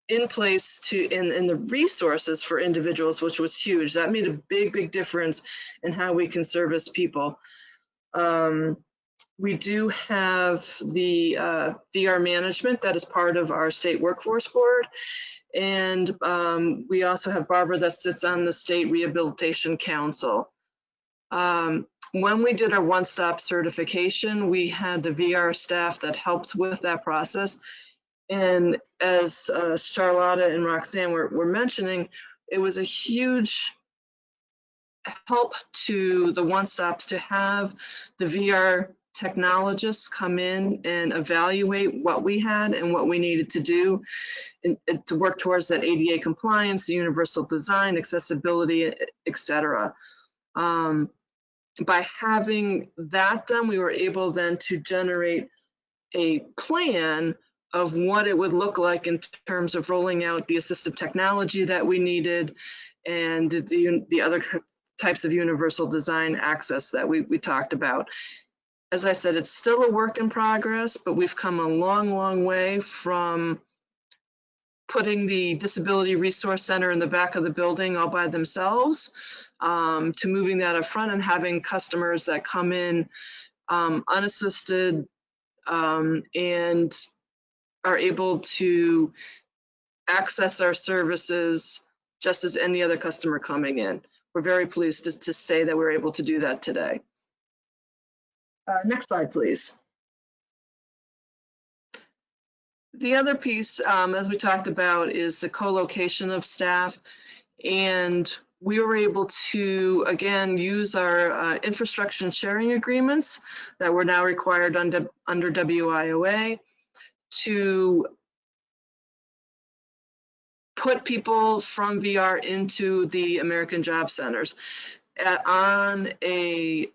in place in the resources for individuals, which was huge, that made a big difference in how we can service people. We do have the VR management that is part of our state workforce board. And we also have Barbara that sits on the State Rehabilitation Council. When we did our one-stop certification, we had the VR staff that helped with that process. And as Charlotta and Roxanne were mentioning, it was a huge help to the one-stops to have the VR technologists come in and evaluate what we had and what we needed to do to work towards that ADA compliance, universal design, accessibility, etc. By having that done, we were able then to generate a plan of what it would look like in terms of rolling out the assistive technology that we needed and the other types of universal design access that we talked about. As I said, it's still a work in progress, but we've come a long way from putting the Disability Resource Center in the back of the building all by themselves to moving that up front and having customers that come in unassisted and are able to access our services just as any other customer coming in. We're very pleased to say that we're able to do that today. Next slide, please. The other piece, as we talked about, is the co-location of staff. And we were able to, again, use our infrastructure sharing agreements that were now required under WIOA to put people from VR into the American Job Centers on a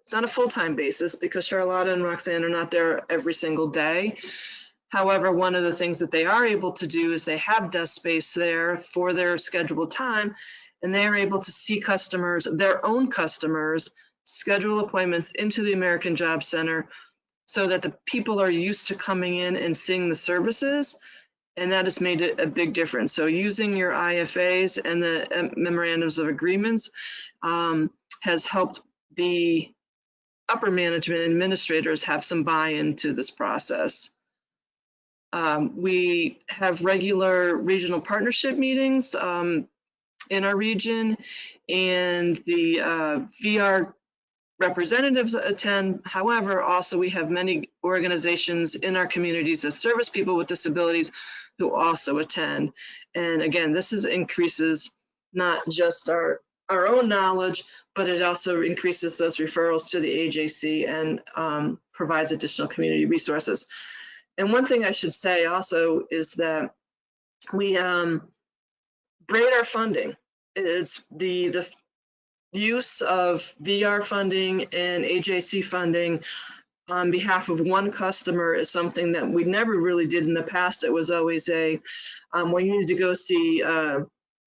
it's not a full-time basis because Charlotta and Roxanne are not there every single day. However, one of the things that they are able to do is they have desk space there for their scheduled time, and they are able to see customers, their own customers, schedule appointments into the American Job Center so that the people are used to coming in and seeing the services, and that has made it a big difference. So using your IFAs and the memorandums of agreements has helped the upper management administrators have some buy-in to this process. We have regular regional partnership meetings in our region, and the VR representatives attend. However, also we have many organizations in our communities that service people with disabilities who also attend. And again, this increases not just our own knowledge, but it also increases those referrals to the AJC and provides additional community resources. And one thing I should say also is that we grade our funding. It's the use of VR funding and AJC funding on behalf of one customer is something that we never really did in the past. It was always well, you need to go see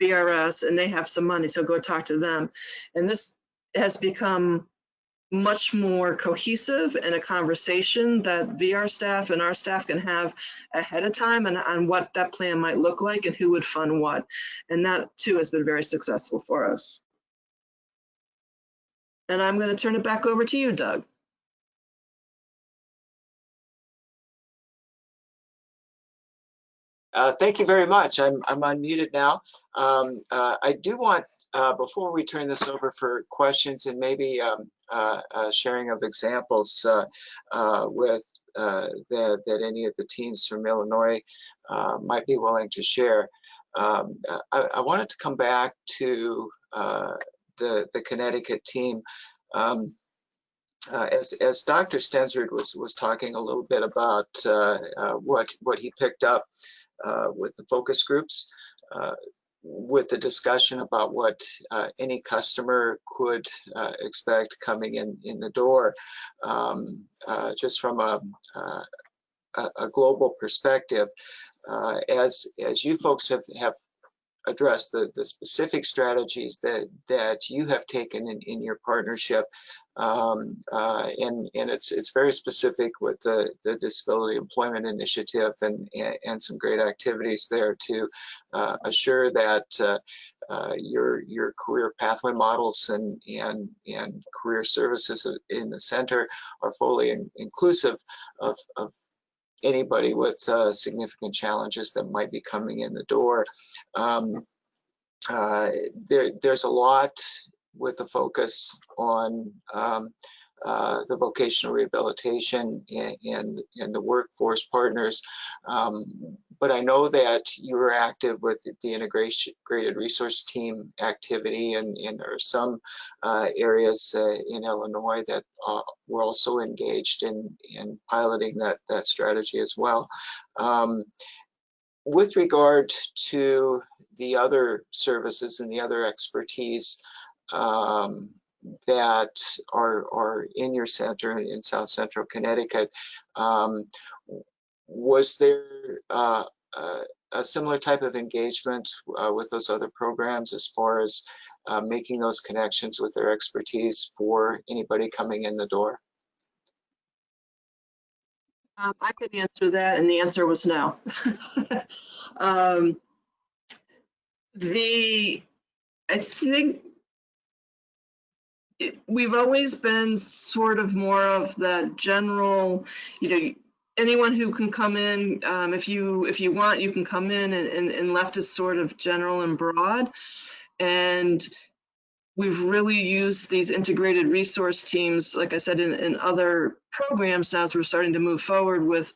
BRS and they have some money, so go talk to them. And this has become much more cohesive and a conversation that VR staff and our staff can have ahead of time and on what that plan might look like and who would fund what. And that too has been very successful for us. And I'm going to turn it back over to you, Doug.
Thank you very much. I'm unmuted now. I do want, before we turn this over for questions and maybe sharing of examples with that any of the teams from Illinois might be willing to share, I wanted to come back to the Connecticut team. As Dr. Stensrud was talking a little bit about what he picked up with the focus groups, with the discussion about what any customer could expect coming in the door, just from a global perspective, as you folks have addressed the specific strategies that you have taken in your partnership, and it's very specific with the Disability Employment Initiative and some great activities there to assure that your career pathway models and career services in the center are fully inclusive of anybody with significant challenges that might be coming in the door. There's a lot with the focus on the vocational rehabilitation and the workforce partners. But I know that you were active with the integrated resource team activity, and there are some areas in Illinois that were also engaged in piloting that strategy as well. With regard to the other services and the other expertise that are in your center in South Central Connecticut, was there a similar type of engagement with those other programs as far as making those connections with their expertise for anybody coming in the door?
I could answer that, and the answer was no. I think we've always been sort of more of the general, anyone who can come in, if you want, you can come in, and left it sort of general and broad. And we've really used these integrated resource teams, like I said, in other programs now as we're starting to move forward with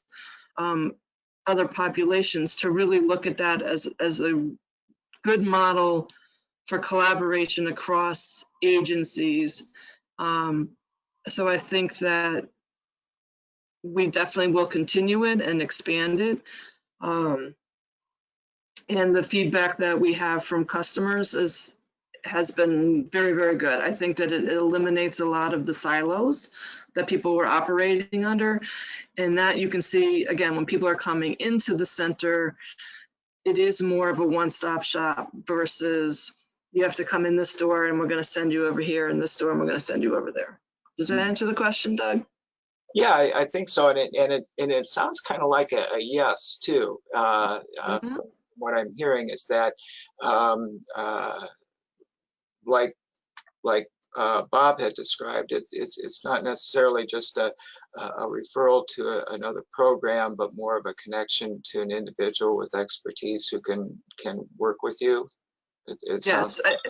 other populations, to really look at that as a good model for collaboration across agencies. So I think that we definitely will continue it and expand it. And the feedback that we have from customers has been very, very good. I think that it eliminates a lot of the silos that people were operating under. And that you can see, again, when people are coming into the center, it is more of a one-stop shop versus you have to come in this door and we're going to send you over here, in this door and we're going to send you over there. Does that answer the question, Doug?
Yeah, I think so, and it sounds kind of like a yes too. From what I'm hearing is that, like Bob had described, it's not necessarily just a referral to another program, but more of a connection to an individual with expertise who can work with you. It sounds.
Yes,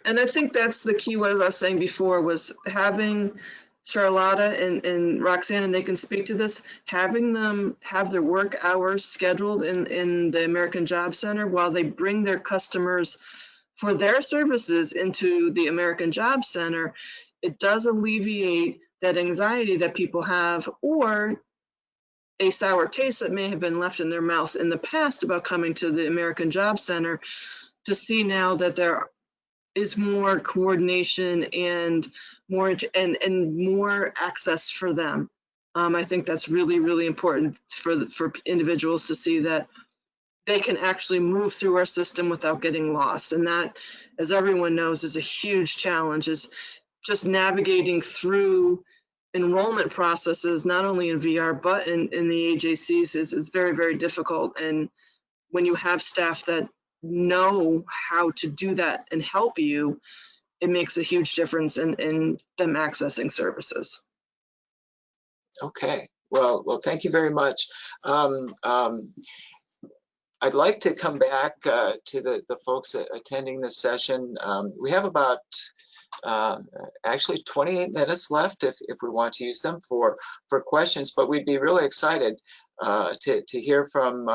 and I think that's the key. What I was saying before was having Charlotta and Roxanne, and they can speak to this, having them have their work hours scheduled in the American Job Center while they bring their customers for their services into the American Job Center. It does alleviate that anxiety that people have, or a sour taste that may have been left in their mouth in the past about coming to the American Job Center, to see now that there is more coordination and more access for them. I think that's really, really important for individuals to see that they can actually move through our system without getting lost. And that, as everyone knows, is a huge challenge, is just navigating through enrollment processes, not only in VR, but in the AJCs is very, very difficult. And when you have staff that know how to do that and help you, it makes a huge difference in them accessing services.
Okay, well, thank you very much. I'd like to come back to the folks attending this session. We have about actually 28 minutes left if we want to use them for questions, but we'd be really excited to hear from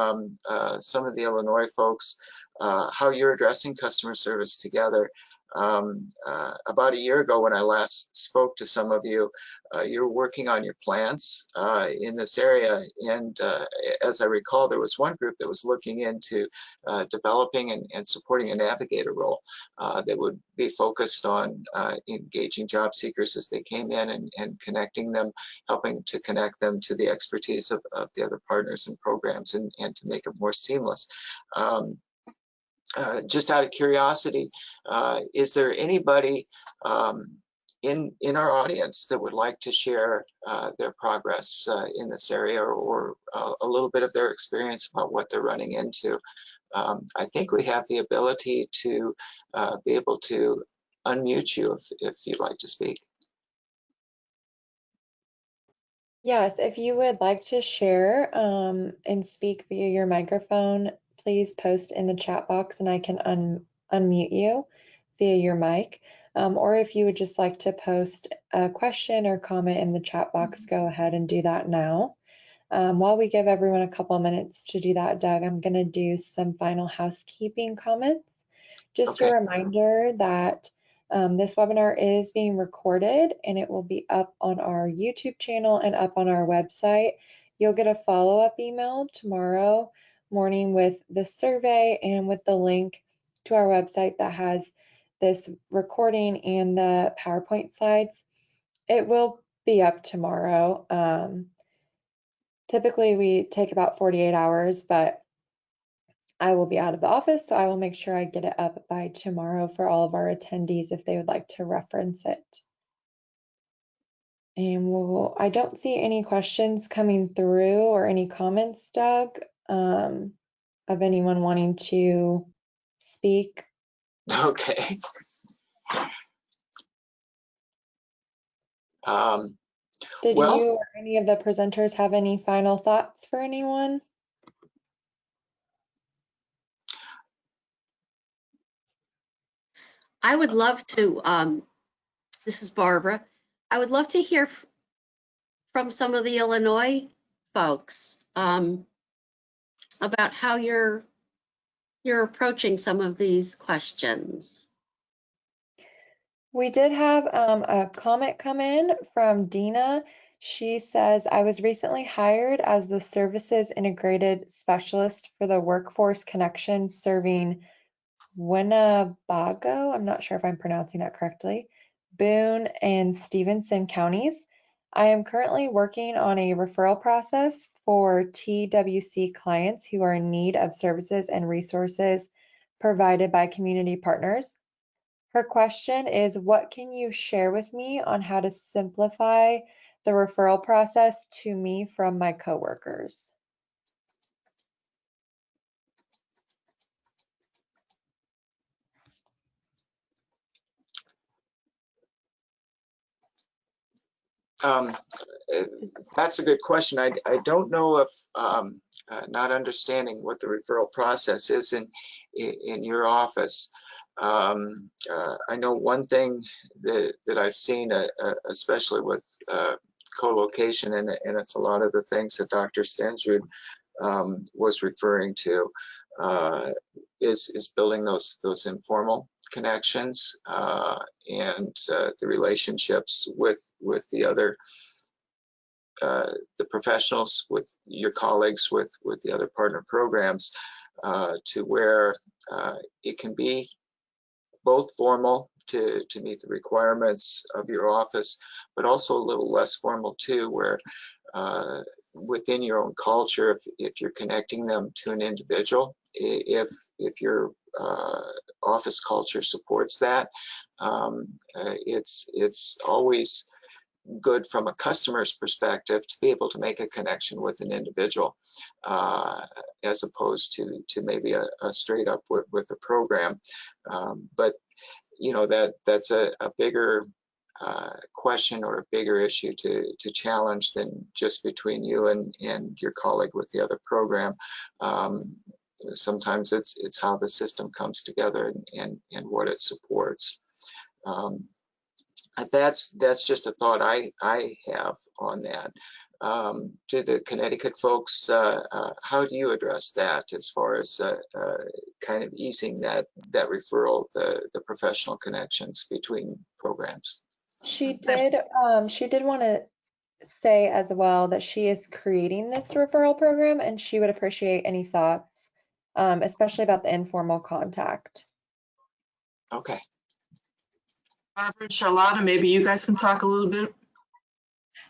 some of the Illinois folks how you're addressing customer service together. About a year ago, when I last spoke to some of you, you were working on your plans in this area, and as I recall, there was one group that was looking into developing and supporting a navigator role that would be focused on engaging job seekers as they came in and connecting them, helping to connect them to the expertise of the other partners and programs, and to make it more seamless. Just out of curiosity, is there anybody in our audience that would like to share their progress in this area, or a little bit of their experience about what they're running into? I think we have the ability to be able to unmute you if you'd like to speak.
Yes, if you would like to share and speak via your microphone, please post in the chat box and I can unmute you via your mic. Or if you would just like to post a question or comment in the chat box, go ahead and do that now. While we give everyone a couple of minutes to do that, Doug, I'm going to do some final housekeeping comments. Just a reminder that this webinar is being recorded and it will be up on our YouTube channel and up on our website. You'll get a follow-up email tomorrow morning with the survey and with the link to our website that has this recording and the PowerPoint slides. It will be up tomorrow. Typically we take about 48 hours, but I will be out of the office, so I will make sure I get it up by tomorrow for all of our attendees if they would like to reference it. And I don't see any questions coming through or any comments, Doug, of anyone wanting to speak.
Okay.
Did you or any of the presenters have any final thoughts for anyone?
I would love to, this is Barbara. I would love to hear from some of the Illinois folks about how you're approaching some of these questions.
We did have a comment come in from Dina. She says, I was recently hired as the Services Integrated Specialist for the Workforce Connection serving Winnebago, I'm not sure if I'm pronouncing that correctly, Boone and Stevenson counties. I am currently working on a referral process for TWC clients who are in need of services and resources provided by community partners. Her question is, what can you share with me on how to simplify the referral process to me from my coworkers?
That's a good question. I don't know if not understanding what the referral process is in your office. I know one thing that I've seen, especially with co-location, and it's a lot of the things that Dr. Stensrud was referring to, is building those informal connections and the relationships with the other the professionals, with your colleagues, with the other partner programs, to where it can be both formal to meet the requirements of your office, but also a little less formal too, where within your own culture, if you're connecting them to an individual, if your office culture supports that, it's always good from a customer's perspective to be able to make a connection with an individual, as opposed to maybe a straight up with a program. But you know, that's a bigger question or a bigger issue to challenge than just between you and your colleague with the other program. Sometimes it's how the system comes together and what it supports. That's just a thought I have on that. To the Connecticut folks, how do you address that as far as kind of easing that referral, the professional connections between programs?
She did want to say as well that she is creating this referral program and she would appreciate any thoughts, especially about the informal contact.
Okay.
Barbara and Charlotta, maybe you guys can talk a little bit.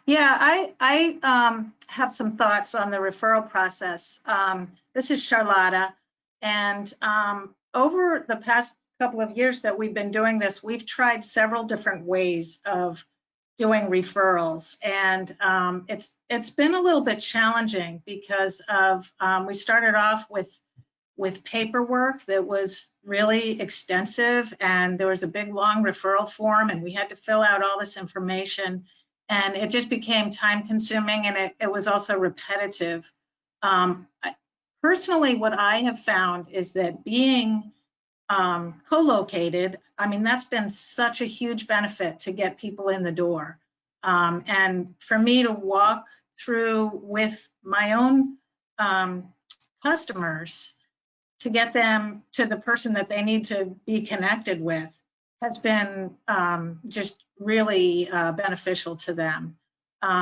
Yeah, I have some thoughts on the referral process. This is Charlotta, and over the past couple of years that we've been doing this, we've tried several different ways of doing referrals, and it's been a little bit challenging because of we started off with paperwork that was really extensive, and there was a big long referral form, and we had to fill out all this information, and it just became time consuming, and it was also repetitive. Personally, what I have found is that being co-located, I mean, that's been such a huge benefit to get people in the door. And for me to walk through with my own customers to get them to the person that they need to be connected with has been just really beneficial to them.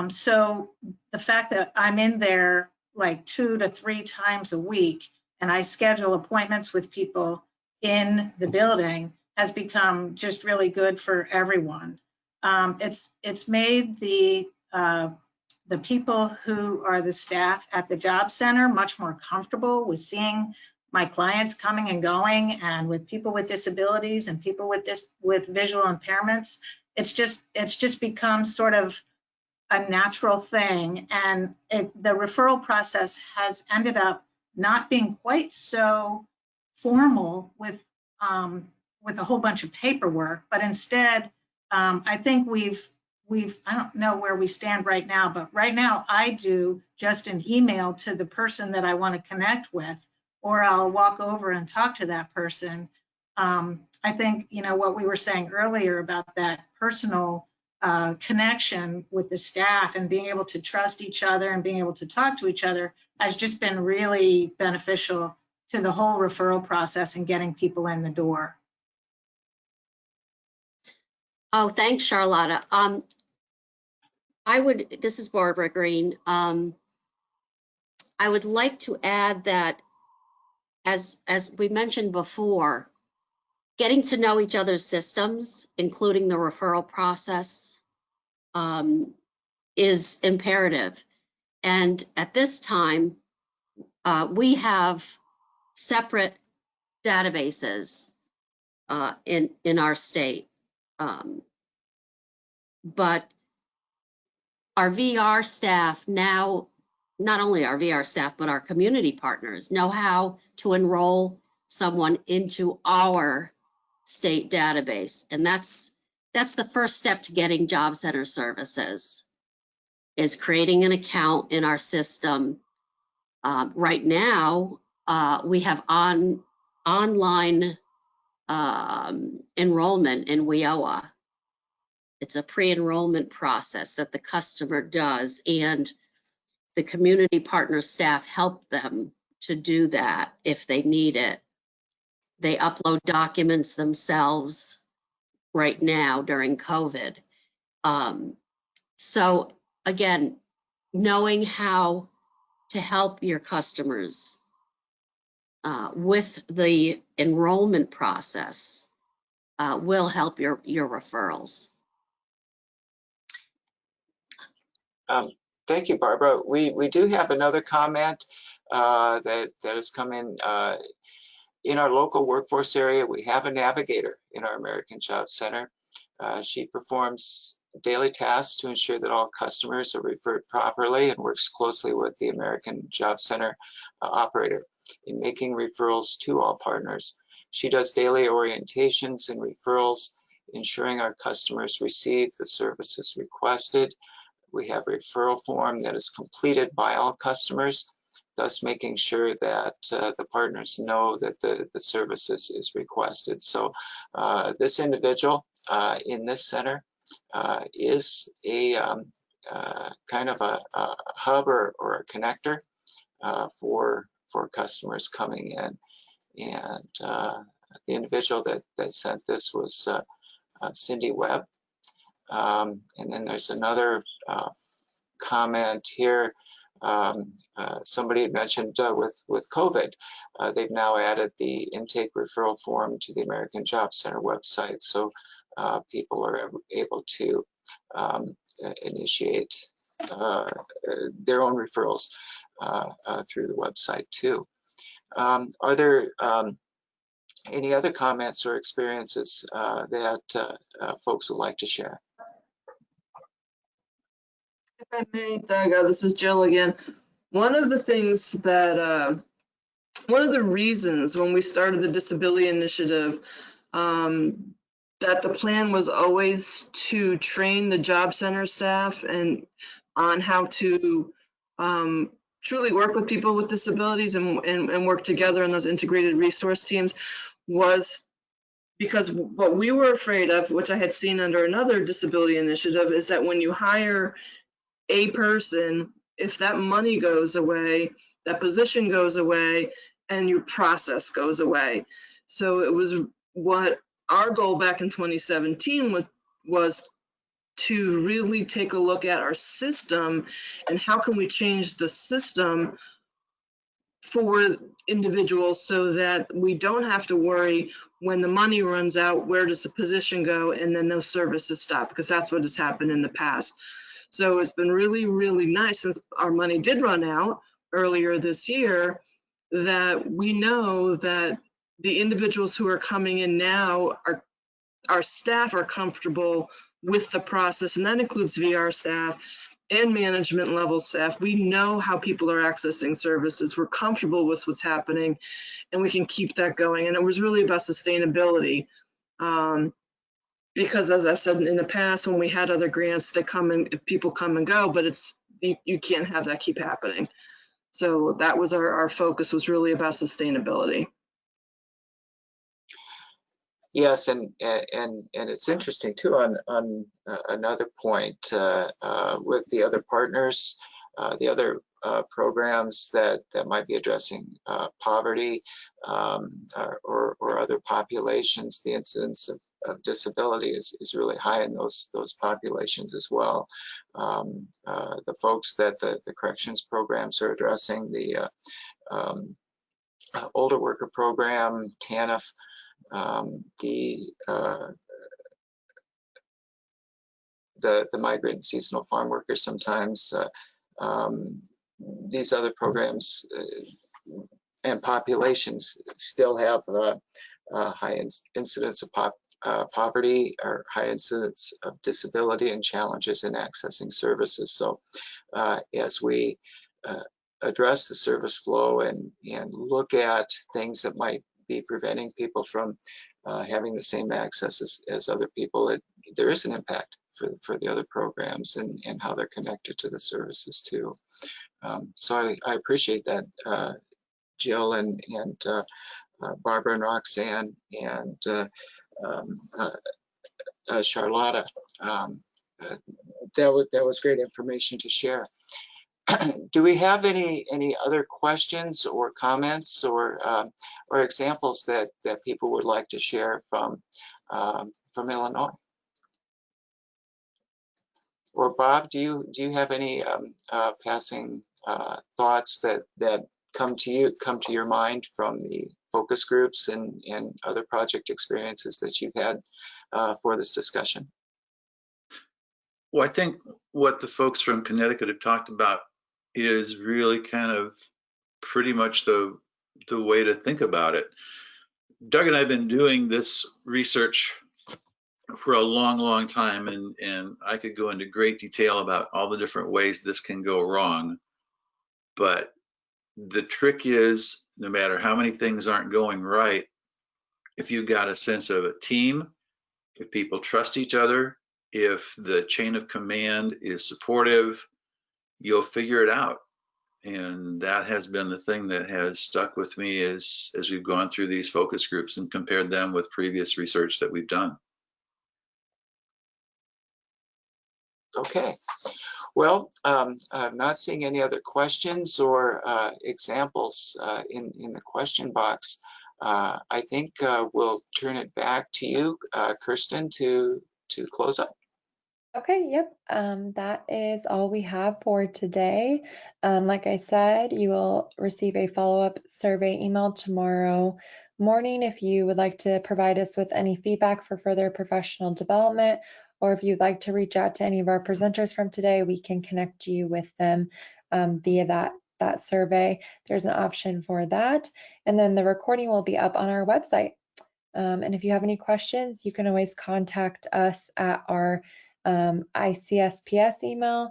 So the fact that I'm in there like 2 to 3 times a week and I schedule appointments with people in the building has become just really good for everyone. It's made the people who are the staff at the job center much more comfortable with seeing my clients coming and going, and with people with disabilities and people with visual impairments. It's just become sort of a natural thing, and the referral process has ended up not being quite so formal with a whole bunch of paperwork, but instead, I think we've I don't know where we stand right now, but right now I do just an email to the person that I want to connect with, or I'll walk over and talk to that person. I think, you know, what we were saying earlier about that personal connection with the staff and being able to trust each other and being able to talk to each other has just been really beneficial to the whole referral process and getting people in the door.
Oh, thanks, Charlotta. This is Barbara Green. I would like to add that, as we mentioned before, getting to know each other's systems, including the referral process, is imperative. And at this time, we have separate databases in our state. But our VR staff now, not only our VR staff, but our community partners know how to enroll someone into our state database. And that's the first step to getting job center services, is creating an account in our system. Right now, we have online enrollment in WIOA. It's a pre-enrollment process that the customer does, and the community partner staff help them to do that if they need it. They upload documents themselves right now during COVID. So again, knowing how to help your customers with the enrollment process will help your referrals.
Thank you, Barbara. We do have another comment that has come in. In our local workforce area, we have a navigator in our American Job Center. She performs daily tasks to ensure that all customers are referred properly and works closely with the American Job Center operator in making referrals to all partners. She does daily orientations and referrals, ensuring our customers receive the services requested. We have a referral form that is completed by all customers, thus making sure that the partners know that the services is requested. So this individual in this center is a kind of a hub or a connector for customers coming in. And the individual that sent this was Cindy Webb. And then there's another comment here. Somebody had mentioned with COVID, they've now added the intake referral form to the American Job Center website, so people are able to initiate their own referrals through the website too. Are there any other comments or experiences that folks would like to share?
If I may, Doug, this is Jill again. One of the things that, one of the reasons when we started the disability initiative, that the plan was always to train the job center staff and on how to truly work with people with disabilities and work together in those integrated resource teams, was because what we were afraid of, which I had seen under another disability initiative, is that when you hire a person, if that money goes away, that position goes away, and your process goes away. So it was what our goal back in 2017 was to really take a look at our system and how can we change the system for individuals so that we don't have to worry when the money runs out, where does the position go, and then those services stop, because that's what has happened in the past. So it's been really, really nice since our money did run out earlier this year, that we know that the individuals who are coming in now, our staff are comfortable with the process, and that includes VR staff and management level staff. We know how people are accessing services. We're comfortable with what's happening, and we can keep that going. And it was really about sustainability. Because as I've said in the past, when we had other grants, they come and people come and go, but you can't have that keep happening. So that was our focus, was really about sustainability.
Yes, and it's interesting too on another point with the other partners, the other programs that might be addressing poverty or other populations. The incidence of disability is really high in those populations as well. The folks that the corrections programs are addressing, the older worker program, TANF, the migrant and seasonal farm workers sometimes. These other programs and populations still have high incidence of poverty or high incidence of disability and challenges in accessing services. So as we address the service flow and look at things that might be preventing people from having the same access as other people, there is an impact for the other programs and how they're connected to the services too. So I appreciate that, Jill and Barbara and Roxanne and Charlotta. That was great information to share. Do we have any other questions or comments or examples that people would like to share from Illinois? Or Bob, do you have any passing thoughts that come to your mind from the focus groups and other project experiences that you've had for this discussion?
Well, I think what the folks from Connecticut have talked about is really kind of pretty much the way to think about it. Doug and I have been doing this research for a long time, and I could go into great detail about all the different ways this can go wrong. But the trick is, no matter how many things aren't going right, if you've got a sense of a team, if people trust each other, if the chain of command is supportive, you'll figure it out. And that has been the thing that has stuck with me as we've gone through these focus groups and compared them with previous research that we've done.
Okay. Well, I'm not seeing any other questions or examples in the question box. I think we'll turn it back to you, Kirsten, to close up.
Okay, yep. That is all we have for today. Like I said, you will receive a follow-up survey email tomorrow morning if you would like to provide us with any feedback for further professional development, or if you'd like to reach out to any of our presenters from today, we can connect you with them via that survey. There's an option for that. And then the recording will be up on our website. And if you have any questions, you can always contact us at our ICSPS email,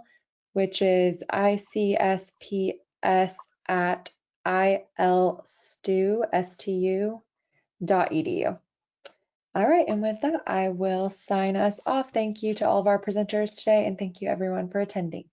which is icsps@ilstu.edu. All right, and with that, I will sign us off. Thank you to all of our presenters today, and thank you everyone for attending.